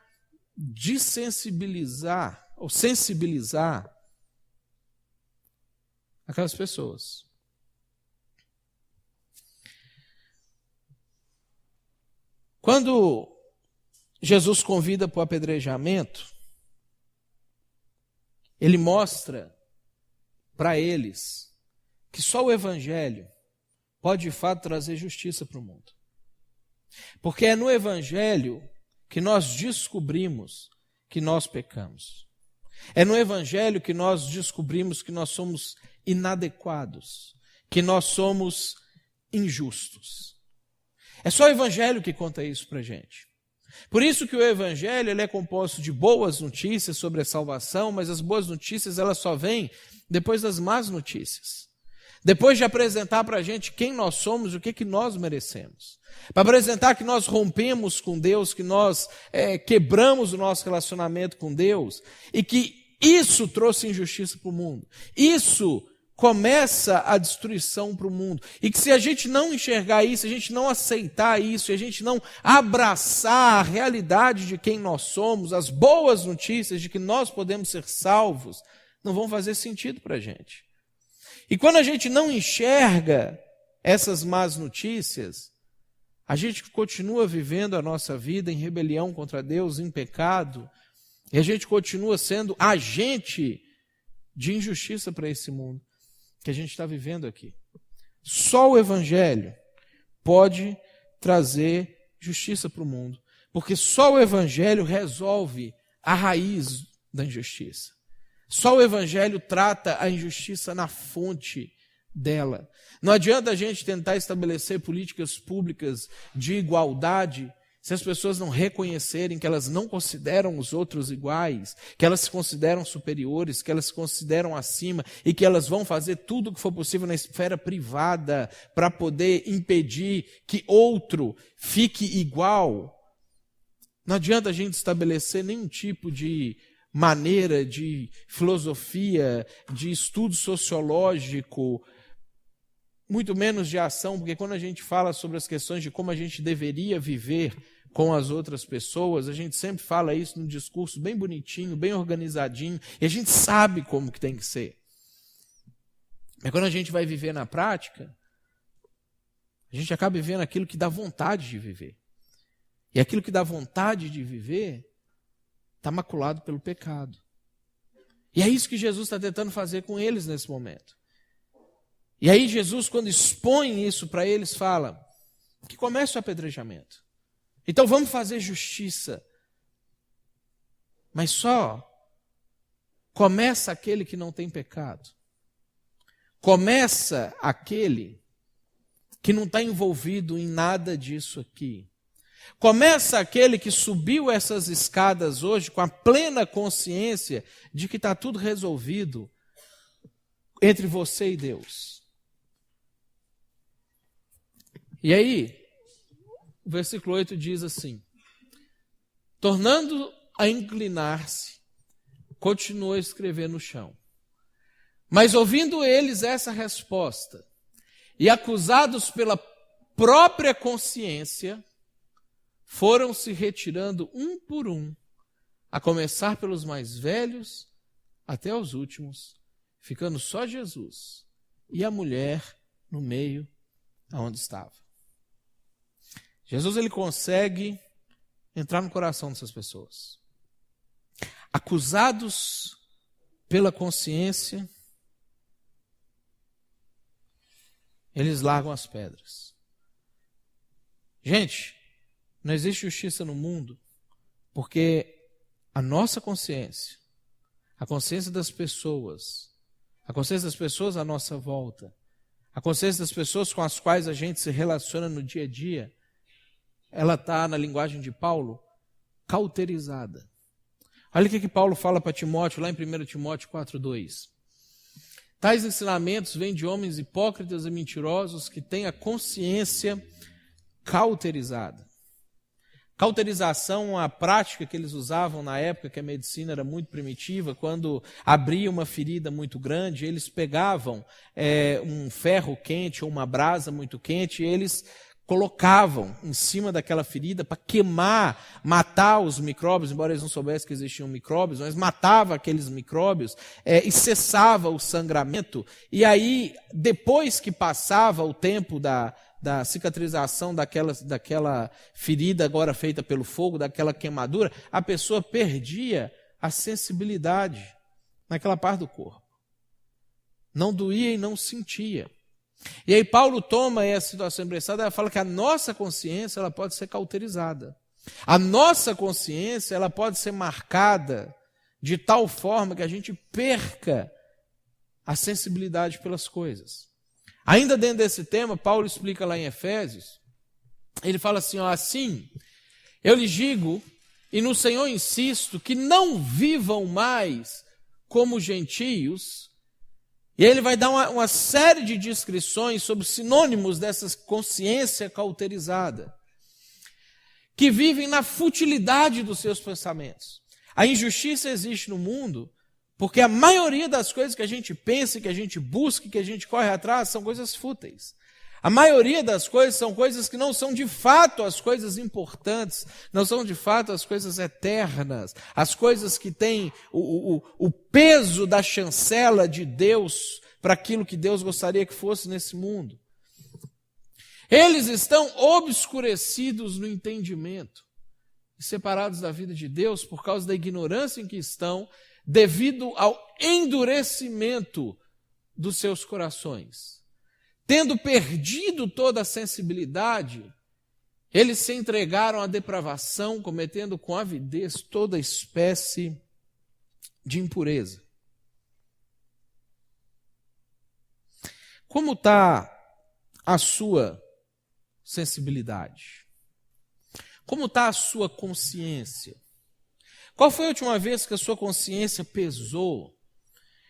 desensibilizar ou sensibilizar aquelas pessoas. Quando Jesus convida para o apedrejamento, ele mostra para eles que só o Evangelho pode de fato trazer justiça para o mundo. Porque é no Evangelho que nós descobrimos que nós pecamos. É no Evangelho que nós descobrimos que nós somos inadequados, que nós somos injustos. É só o Evangelho que conta isso para a gente. Por isso que o Evangelho ele é composto de boas notícias sobre a salvação, mas as boas notícias elas só vêm depois das más notícias. Depois de apresentar para a gente quem nós somos e o que nós merecemos. Para apresentar que nós rompemos com Deus, que nós quebramos o nosso relacionamento com Deus e que isso trouxe injustiça para o mundo. Isso começa a destruição para o mundo. E que se a gente não enxergar isso, se a gente não aceitar isso, se a gente não abraçar a realidade de quem nós somos, as boas notícias de que nós podemos ser salvos, não vão fazer sentido para a gente. E quando a gente não enxerga essas más notícias, a gente continua vivendo a nossa vida em rebelião contra Deus, em pecado, e a gente continua sendo agente de injustiça para esse mundo que a gente está vivendo aqui. Só o Evangelho pode trazer justiça para o mundo, porque só o Evangelho resolve a raiz da injustiça. Só o Evangelho trata a injustiça na fonte dela. Não adianta a gente tentar estabelecer políticas públicas de igualdade se as pessoas não reconhecerem que elas não consideram os outros iguais, que elas se consideram superiores, que elas se consideram acima e que elas vão fazer tudo o que for possível na esfera privada para poder impedir que outro fique igual. Não adianta a gente estabelecer nenhum tipo de maneira de filosofia, de estudo sociológico, muito menos de ação, porque quando a gente fala sobre as questões de como a gente deveria viver com as outras pessoas, a gente sempre fala isso num discurso bem bonitinho, bem organizadinho, e a gente sabe como que tem que ser. Mas quando a gente vai viver na prática, a gente acaba vivendo aquilo que dá vontade de viver. E aquilo que dá vontade de viver está maculado pelo pecado. E é isso que Jesus está tentando fazer com eles nesse momento. E aí Jesus, quando expõe isso para eles, fala que começa o apedrejamento. Então vamos fazer justiça. Mas só começa aquele que não tem pecado. Começa aquele que não está envolvido em nada disso aqui. Começa aquele que subiu essas escadas hoje com a plena consciência de que está tudo resolvido entre você e Deus. E aí, o versículo 8 diz assim: tornando a inclinar-se, continuou a escrever no chão. Mas ouvindo eles essa resposta, e acusados pela própria consciência, foram se retirando um por um, a começar pelos mais velhos até os últimos, ficando só Jesus e a mulher no meio aonde estava. Jesus ele consegue entrar no coração dessas pessoas. Acusados pela consciência, eles largam as pedras. Gente, não existe justiça no mundo porque a nossa consciência, a consciência das pessoas, a consciência das pessoas à nossa volta, a consciência das pessoas com as quais a gente se relaciona no dia a dia, ela está, na linguagem de Paulo, cauterizada. Olha o que Paulo fala para Timóteo, lá em 1 Timóteo 4,2. Tais ensinamentos vêm de homens hipócritas e mentirosos que têm a consciência cauterizada. Cauterização é uma prática que eles usavam na época que a medicina era muito primitiva. Quando abria uma ferida muito grande, eles pegavam um ferro quente ou uma brasa muito quente e eles colocavam em cima daquela ferida para queimar, matar os micróbios, embora eles não soubessem que existiam micróbios, mas matava aqueles micróbios e cessava o sangramento. E aí, depois que passava o tempo da cicatrização daquela ferida agora feita pelo fogo, daquela queimadura, a pessoa perdia a sensibilidade naquela parte do corpo. Não doía e não sentia. E aí Paulo toma essa situação emprestada e fala que a nossa consciência ela pode ser cauterizada. A nossa consciência ela pode ser marcada de tal forma que a gente perca a sensibilidade pelas coisas. Ainda dentro desse tema, Paulo explica lá em Efésios, ele fala assim, assim, eu lhes digo, e no Senhor insisto, que não vivam mais como gentios. E aí ele vai dar uma série de descrições sobre sinônimos dessa consciência cauterizada, que vivem na futilidade dos seus pensamentos. A injustiça existe no mundo porque a maioria das coisas que a gente pensa, que a gente busca, que a gente corre atrás, são coisas fúteis. A maioria das coisas são coisas que não são de fato as coisas importantes, não são de fato as coisas eternas, as coisas que têm o peso da chancela de Deus para aquilo que Deus gostaria que fosse nesse mundo. Eles estão obscurecidos no entendimento, separados da vida de Deus por causa da ignorância em que estão, devido ao endurecimento dos seus corações. Tendo perdido toda a sensibilidade, eles se entregaram à depravação, cometendo com avidez toda espécie de impureza. Como está a sua sensibilidade? Como está a sua consciência? Qual foi a última vez que a sua consciência pesou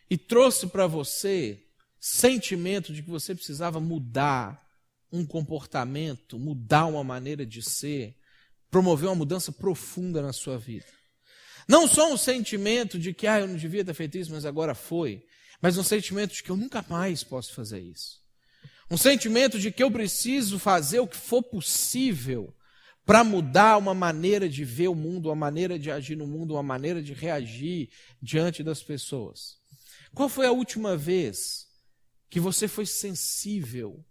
e trouxe para você sentimento de que você precisava mudar um comportamento, mudar uma maneira de ser, promover uma mudança profunda na sua vida? Não só um sentimento de que eu não devia ter feito isso, mas agora foi, mas um sentimento de que eu nunca mais posso fazer isso. Um sentimento de que eu preciso fazer o que for possível para mudar uma maneira de ver o mundo, uma maneira de agir no mundo, uma maneira de reagir diante das pessoas. Qual foi a última vez que você foi sensível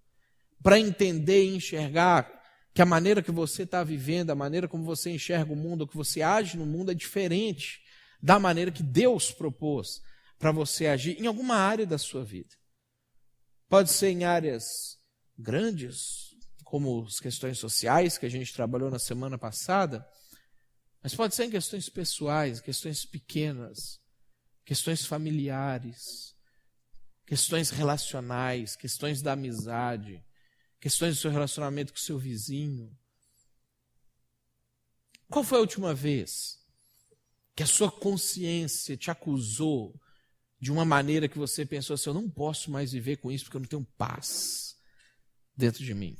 para entender e enxergar que a maneira que você está vivendo, a maneira como você enxerga o mundo, o que você age no mundo é diferente da maneira que Deus propôs para você agir em alguma área da sua vida? Pode ser em áreas grandes, como as questões sociais que a gente trabalhou na semana passada, mas pode ser em questões pessoais, questões pequenas, questões familiares, questões relacionais, questões da amizade, questões do seu relacionamento com o seu vizinho. Qual foi a última vez que a sua consciência te acusou de uma maneira que você pensou assim, eu não posso mais viver com isso porque eu não tenho paz dentro de mim?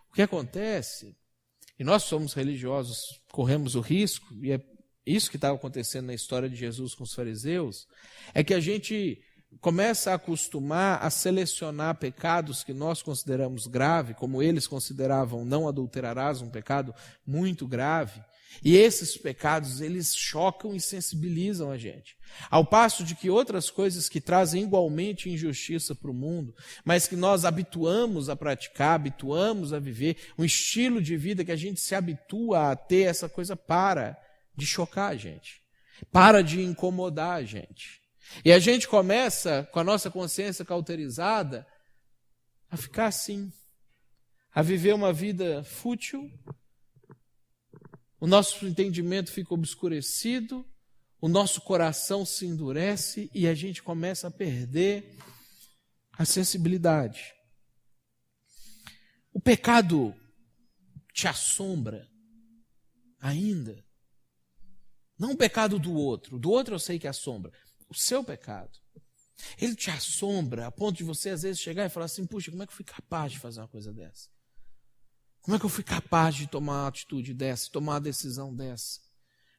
O que acontece, e nós somos religiosos, corremos o risco, e é isso que estava acontecendo na história de Jesus com os fariseus, é que a gente começa a acostumar a selecionar pecados que nós consideramos grave, como eles consideravam não adulterarás, um pecado muito grave, e esses pecados, eles chocam e sensibilizam a gente. Ao passo de que outras coisas que trazem igualmente injustiça para o mundo, mas que nós habituamos a praticar, habituamos a viver, um estilo de vida que a gente se habitua a ter, essa coisa para de chocar a gente, para de incomodar a gente. E a gente começa, com a nossa consciência cauterizada, a ficar assim, a viver uma vida fútil. O nosso entendimento fica obscurecido, o nosso coração se endurece e a gente começa a perder a sensibilidade. O pecado te assombra ainda. Não o pecado do outro. Do outro eu sei que assombra. O seu pecado. Ele te assombra a ponto de você às vezes chegar e falar assim, puxa, como é que eu fui capaz de fazer uma coisa dessa? Como é que eu fui capaz de tomar uma atitude dessa, tomar uma decisão dessa?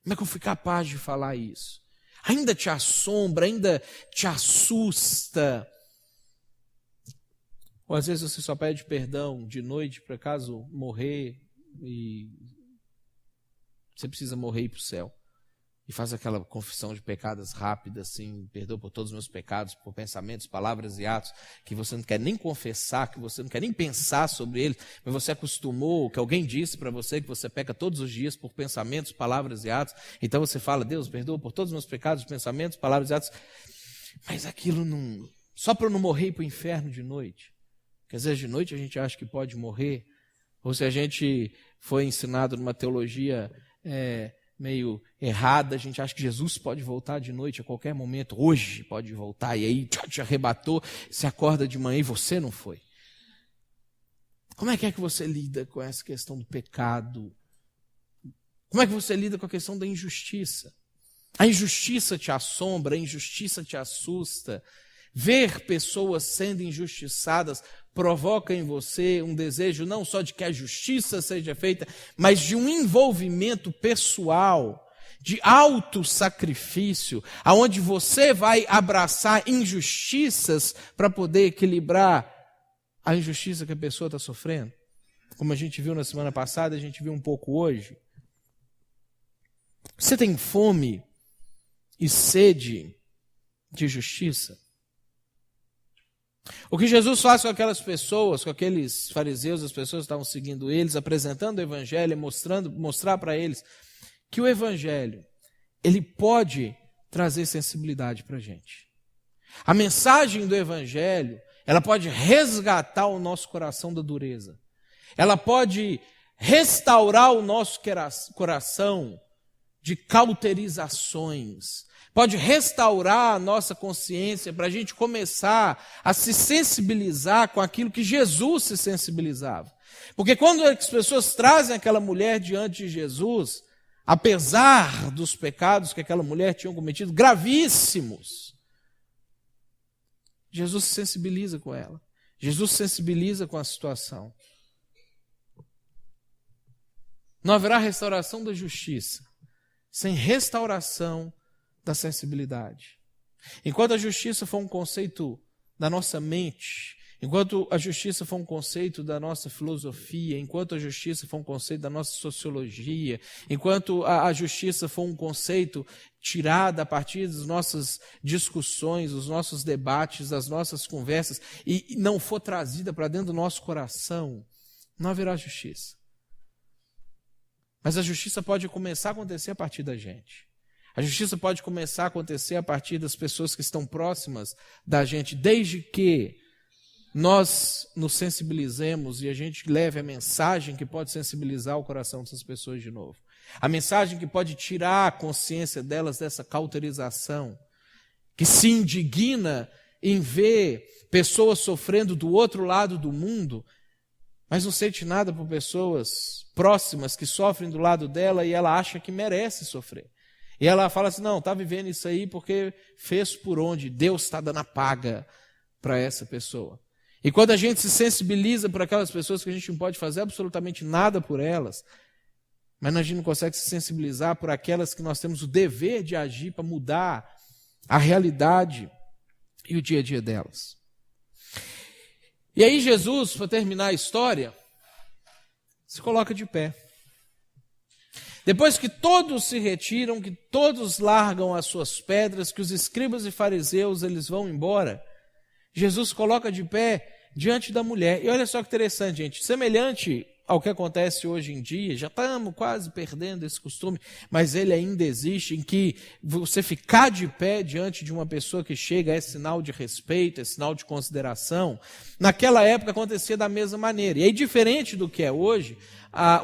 Como é que eu fui capaz de falar isso? Ainda te assombra, ainda te assusta. Ou às vezes você só pede perdão de noite para caso morrer e você precisa morrer e ir para o céu. E faz aquela confissão de pecados rápida, assim, perdoa por todos os meus pecados, por pensamentos, palavras e atos, que você não quer nem confessar, que você não quer nem pensar sobre eles, mas você acostumou, que alguém disse para você que você peca todos os dias por pensamentos, palavras e atos. Então você fala, Deus, perdoa por todos os meus pecados, pensamentos, palavras e atos. Mas aquilo não... Só para eu não morrer e ir para o inferno de noite. Porque às vezes de noite a gente acha que pode morrer, ou se a gente foi ensinado numa teologia meio errada, a gente acha que Jesus pode voltar de noite a qualquer momento, hoje pode voltar, e aí te arrebatou, você acorda de manhã e você não foi. Como é que você lida com essa questão do pecado? Como é que você lida com a questão da injustiça? A injustiça te assombra, a injustiça te assusta. Ver pessoas sendo injustiçadas provoca em você um desejo não só de que a justiça seja feita, mas de um envolvimento pessoal, de autossacrifício, aonde você vai abraçar injustiças para poder equilibrar a injustiça que a pessoa está sofrendo. Como a gente viu na semana passada, a gente viu um pouco hoje. Você tem fome e sede de justiça? O que Jesus faz com aquelas pessoas, com aqueles fariseus, as pessoas que estavam seguindo eles, apresentando o evangelho, mostrar para eles que o evangelho, ele pode trazer sensibilidade para a gente. A mensagem do evangelho, ela pode resgatar o nosso coração da dureza. Ela pode restaurar o nosso coração de cauterizações. Pode restaurar a nossa consciência para a gente começar a se sensibilizar com aquilo que Jesus se sensibilizava. Porque quando as pessoas trazem aquela mulher diante de Jesus, apesar dos pecados que aquela mulher tinha cometido, gravíssimos, Jesus se sensibiliza com ela. Jesus se sensibiliza com a situação. Não haverá restauração da justiça sem restauração da sensibilidade. Enquanto a justiça for um conceito da nossa mente, enquanto a justiça for um conceito da nossa filosofia, enquanto a justiça for um conceito da nossa sociologia, enquanto a justiça for um conceito tirado a partir das nossas discussões, dos nossos debates, das nossas conversas, e não for trazida para dentro do nosso coração, não haverá justiça. Mas a justiça pode começar a acontecer a partir da gente. A justiça pode começar a acontecer a partir das pessoas que estão próximas da gente, desde que nós nos sensibilizemos e a gente leve a mensagem que pode sensibilizar o coração dessas pessoas de novo. A mensagem que pode tirar a consciência delas dessa cauterização, que se indigna em ver pessoas sofrendo do outro lado do mundo, mas não sente nada por pessoas próximas que sofrem do lado dela e ela acha que merece sofrer. E ela fala assim, não, está vivendo isso aí porque fez por onde, Deus está dando a paga para essa pessoa. E quando a gente se sensibiliza por aquelas pessoas que a gente não pode fazer absolutamente nada por elas, mas a gente não consegue se sensibilizar por aquelas que nós temos o dever de agir para mudar a realidade e o dia a dia delas. E aí Jesus, para terminar a história, se coloca de pé. Depois que todos se retiram, que todos largam as suas pedras, que os escribas e fariseus eles vão embora, Jesus coloca de pé diante da mulher. E olha só que interessante, gente, semelhante ao que acontece hoje em dia, já estamos quase perdendo esse costume, mas ele ainda existe, em que você ficar de pé diante de uma pessoa que chega é sinal de respeito, é sinal de consideração. Naquela época acontecia da mesma maneira. E aí, diferente do que é hoje,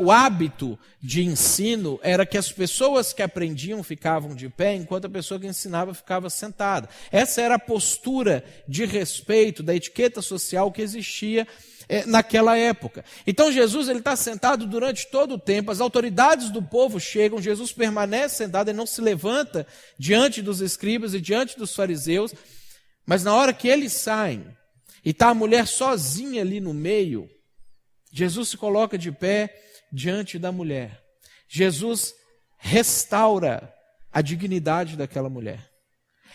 o hábito de ensino era que as pessoas que aprendiam ficavam de pé, enquanto a pessoa que ensinava ficava sentada. Essa era a postura de respeito, da etiqueta social que existia naquela época. Então Jesus está sentado durante todo o tempo, as autoridades do povo chegam, Jesus permanece sentado, ele não se levanta diante dos escribas e diante dos fariseus, mas na hora que eles saem, e está a mulher sozinha ali no meio, Jesus se coloca de pé diante da mulher. Jesus restaura a dignidade daquela mulher.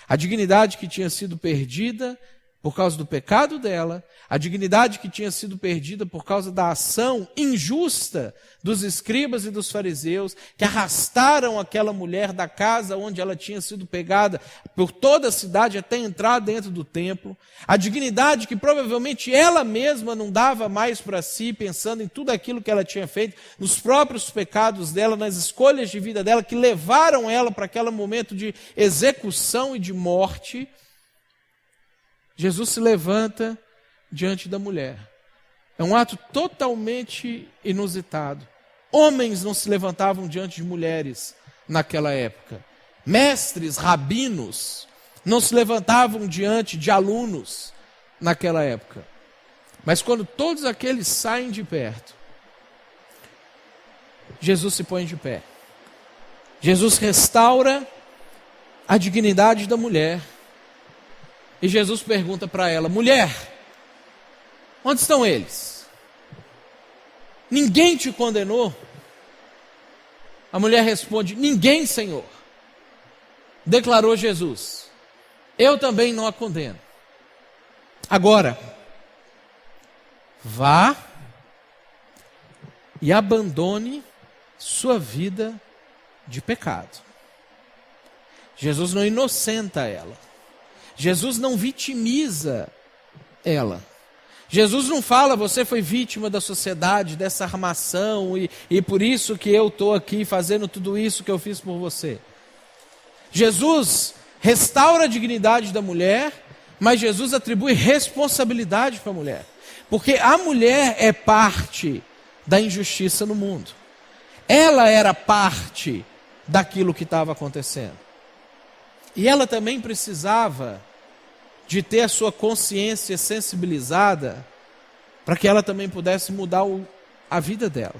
A dignidade que tinha sido perdida por causa do pecado dela, a dignidade que tinha sido perdida por causa da ação injusta dos escribas e dos fariseus, que arrastaram aquela mulher da casa onde ela tinha sido pegada por toda a cidade até entrar dentro do templo, a dignidade que provavelmente ela mesma não dava mais para si, pensando em tudo aquilo que ela tinha feito, nos próprios pecados dela, nas escolhas de vida dela, que levaram ela para aquele momento de execução e de morte. Jesus se levanta diante da mulher. É um ato totalmente inusitado. Homens não se levantavam diante de mulheres naquela época. Mestres, rabinos, não se levantavam diante de alunos naquela época. Mas quando todos aqueles saem de perto, Jesus se põe de pé. Jesus restaura a dignidade da mulher. E Jesus pergunta para ela: mulher, onde estão eles? Ninguém te condenou? A mulher responde: ninguém, Senhor. Declarou Jesus: eu também não a condeno. Agora, vá e abandone sua vida de pecado. Jesus não inocenta ela. Jesus não vitimiza ela. Jesus não fala: você foi vítima da sociedade, dessa armação, e por isso que eu estou aqui fazendo tudo isso que eu fiz por você. Jesus restaura a dignidade da mulher, mas Jesus atribui responsabilidade para a mulher. Porque a mulher é parte da injustiça no mundo. Ela era parte daquilo que estava acontecendo. E ela também precisava de ter a sua consciência sensibilizada para que ela também pudesse mudar a vida dela.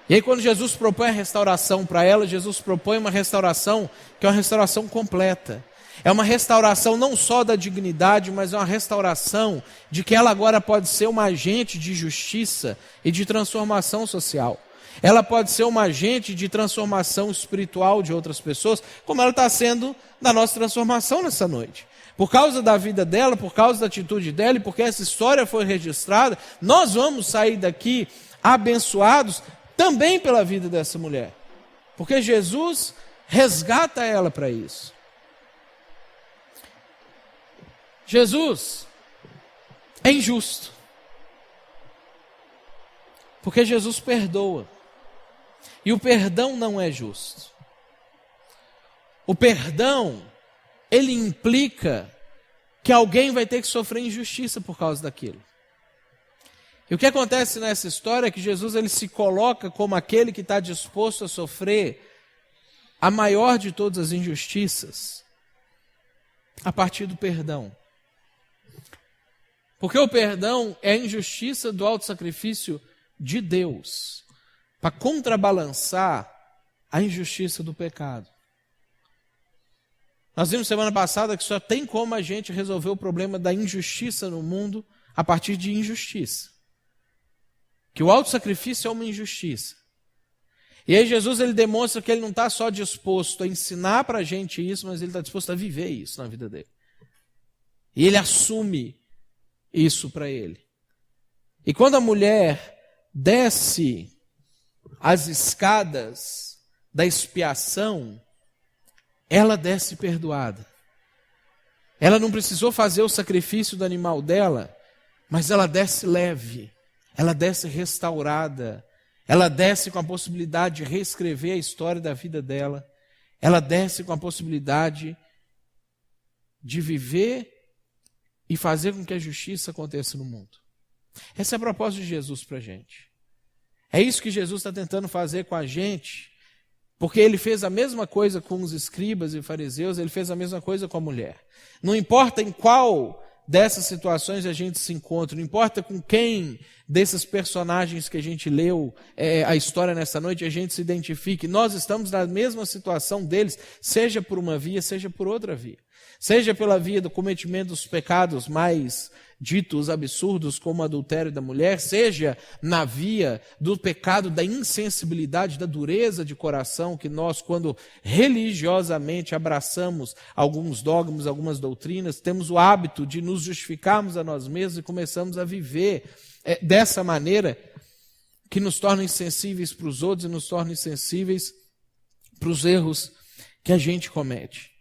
E aí quando Jesus propõe a restauração para ela, Jesus propõe uma restauração que é uma restauração completa. É uma restauração não só da dignidade, mas é uma restauração de que ela agora pode ser uma agente de justiça e de transformação social. Ela pode ser uma agente de transformação espiritual de outras pessoas, como ela está sendo na nossa transformação nessa noite. Por causa da vida dela, por causa da atitude dela, e porque essa história foi registrada, nós vamos sair daqui abençoados também pela vida dessa mulher. Porque Jesus resgata ela para isso. Jesus é injusto. Porque Jesus perdoa. E o perdão não é justo. O perdão, ele implica que alguém vai ter que sofrer injustiça por causa daquilo. E o que acontece nessa história é que Jesus ele se coloca como aquele que está disposto a sofrer a maior de todas as injustiças a partir do perdão. Porque o perdão é a injustiça do autossacrifício de Deus para contrabalançar a injustiça do pecado. Nós vimos semana passada que só tem como a gente resolver o problema da injustiça no mundo a partir de injustiça. Que o autossacrifício é uma injustiça. E aí Jesus ele demonstra que ele não está só disposto a ensinar para a gente isso, mas ele está disposto a viver isso na vida dele. E ele assume isso para ele. E quando a mulher desce as escadas da expiação, ela desce perdoada. Ela não precisou fazer o sacrifício do animal dela, mas ela desce leve, ela desce restaurada, ela desce com a possibilidade de reescrever a história da vida dela, ela desce com a possibilidade de viver e fazer com que a justiça aconteça no mundo. Essa é a proposta de Jesus para a gente. É isso que Jesus está tentando fazer com a gente, porque ele fez a mesma coisa com os escribas e fariseus, ele fez a mesma coisa com a mulher. Não importa em qual dessas situações a gente se encontra, não importa com quem desses personagens que a gente leu a história nessa noite a gente se identifique, nós estamos na mesma situação deles, seja por uma via, seja por outra via. Seja pela via do cometimento dos pecados mais ditos absurdos, como o adultério da mulher, seja na via do pecado da insensibilidade, da dureza de coração, que nós, quando religiosamente abraçamos alguns dogmas, algumas doutrinas, temos o hábito de nos justificarmos a nós mesmos e começamos a viver dessa maneira que nos torna insensíveis para os outros e nos torna insensíveis para os erros que a gente comete.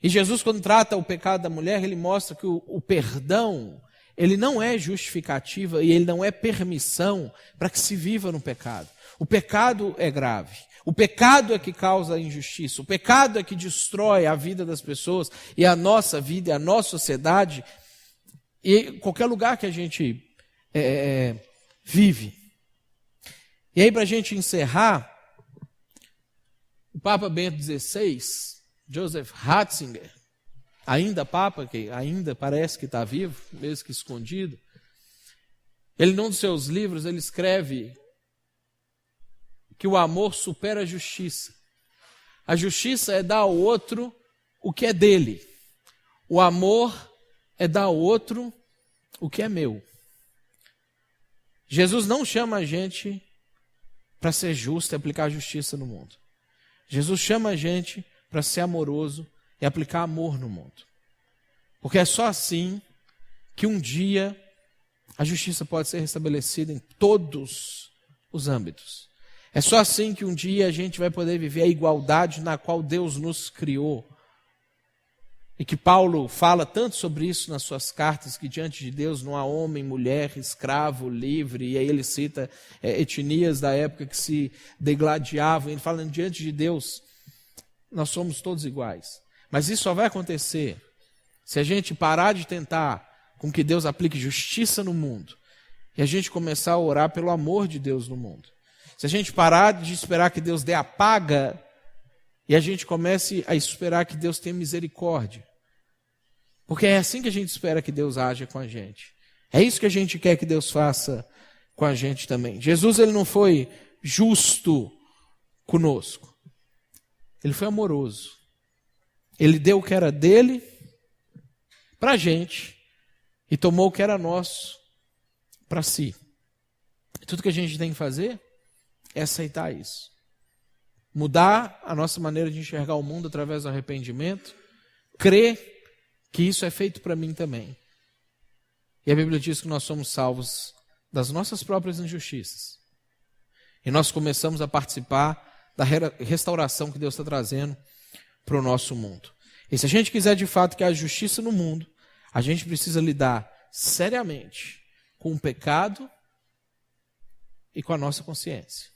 E Jesus, quando trata o pecado da mulher, ele mostra que o perdão, ele não é justificativa e ele não é permissão para que se viva no pecado. O pecado é grave. O pecado é que causa a injustiça. O pecado é que destrói a vida das pessoas e a nossa vida e a nossa sociedade e qualquer lugar que a gente vive. E aí, para a gente encerrar, o Papa Bento XVI, Joseph Ratzinger, ainda Papa, que ainda parece que está vivo, mesmo que escondido, ele, num dos seus livros, ele escreve que o amor supera a justiça. A justiça é dar ao outro o que é dele. O amor é dar ao outro o que é meu. Jesus não chama a gente para ser justo e aplicar a justiça no mundo. Jesus chama a gente para ser amoroso e aplicar amor no mundo. Porque é só assim que um dia a justiça pode ser restabelecida em todos os âmbitos. É só assim que um dia a gente vai poder viver a igualdade na qual Deus nos criou. E que Paulo fala tanto sobre isso nas suas cartas, que diante de Deus não há homem, mulher, escravo, livre, e aí ele cita etnias da época que se degladiavam, ele fala, diante de Deus nós somos todos iguais. Mas isso só vai acontecer se a gente parar de tentar com que Deus aplique justiça no mundo e a gente começar a orar pelo amor de Deus no mundo. Se a gente parar de esperar que Deus dê a paga e a gente comece a esperar que Deus tenha misericórdia. Porque é assim que a gente espera que Deus haja com a gente. É isso que a gente quer que Deus faça com a gente também. Jesus, ele não foi justo conosco. Ele foi amoroso. Ele deu o que era dele para a gente e tomou o que era nosso para si. Tudo que a gente tem que fazer é aceitar isso. Mudar a nossa maneira de enxergar o mundo através do arrependimento. Crer que isso é feito para mim também. E a Bíblia diz que nós somos salvos das nossas próprias injustiças. E nós começamos a participar da restauração que Deus está trazendo para o nosso mundo. E se a gente quiser de fato que haja justiça no mundo, a gente precisa lidar seriamente com o pecado e com a nossa consciência.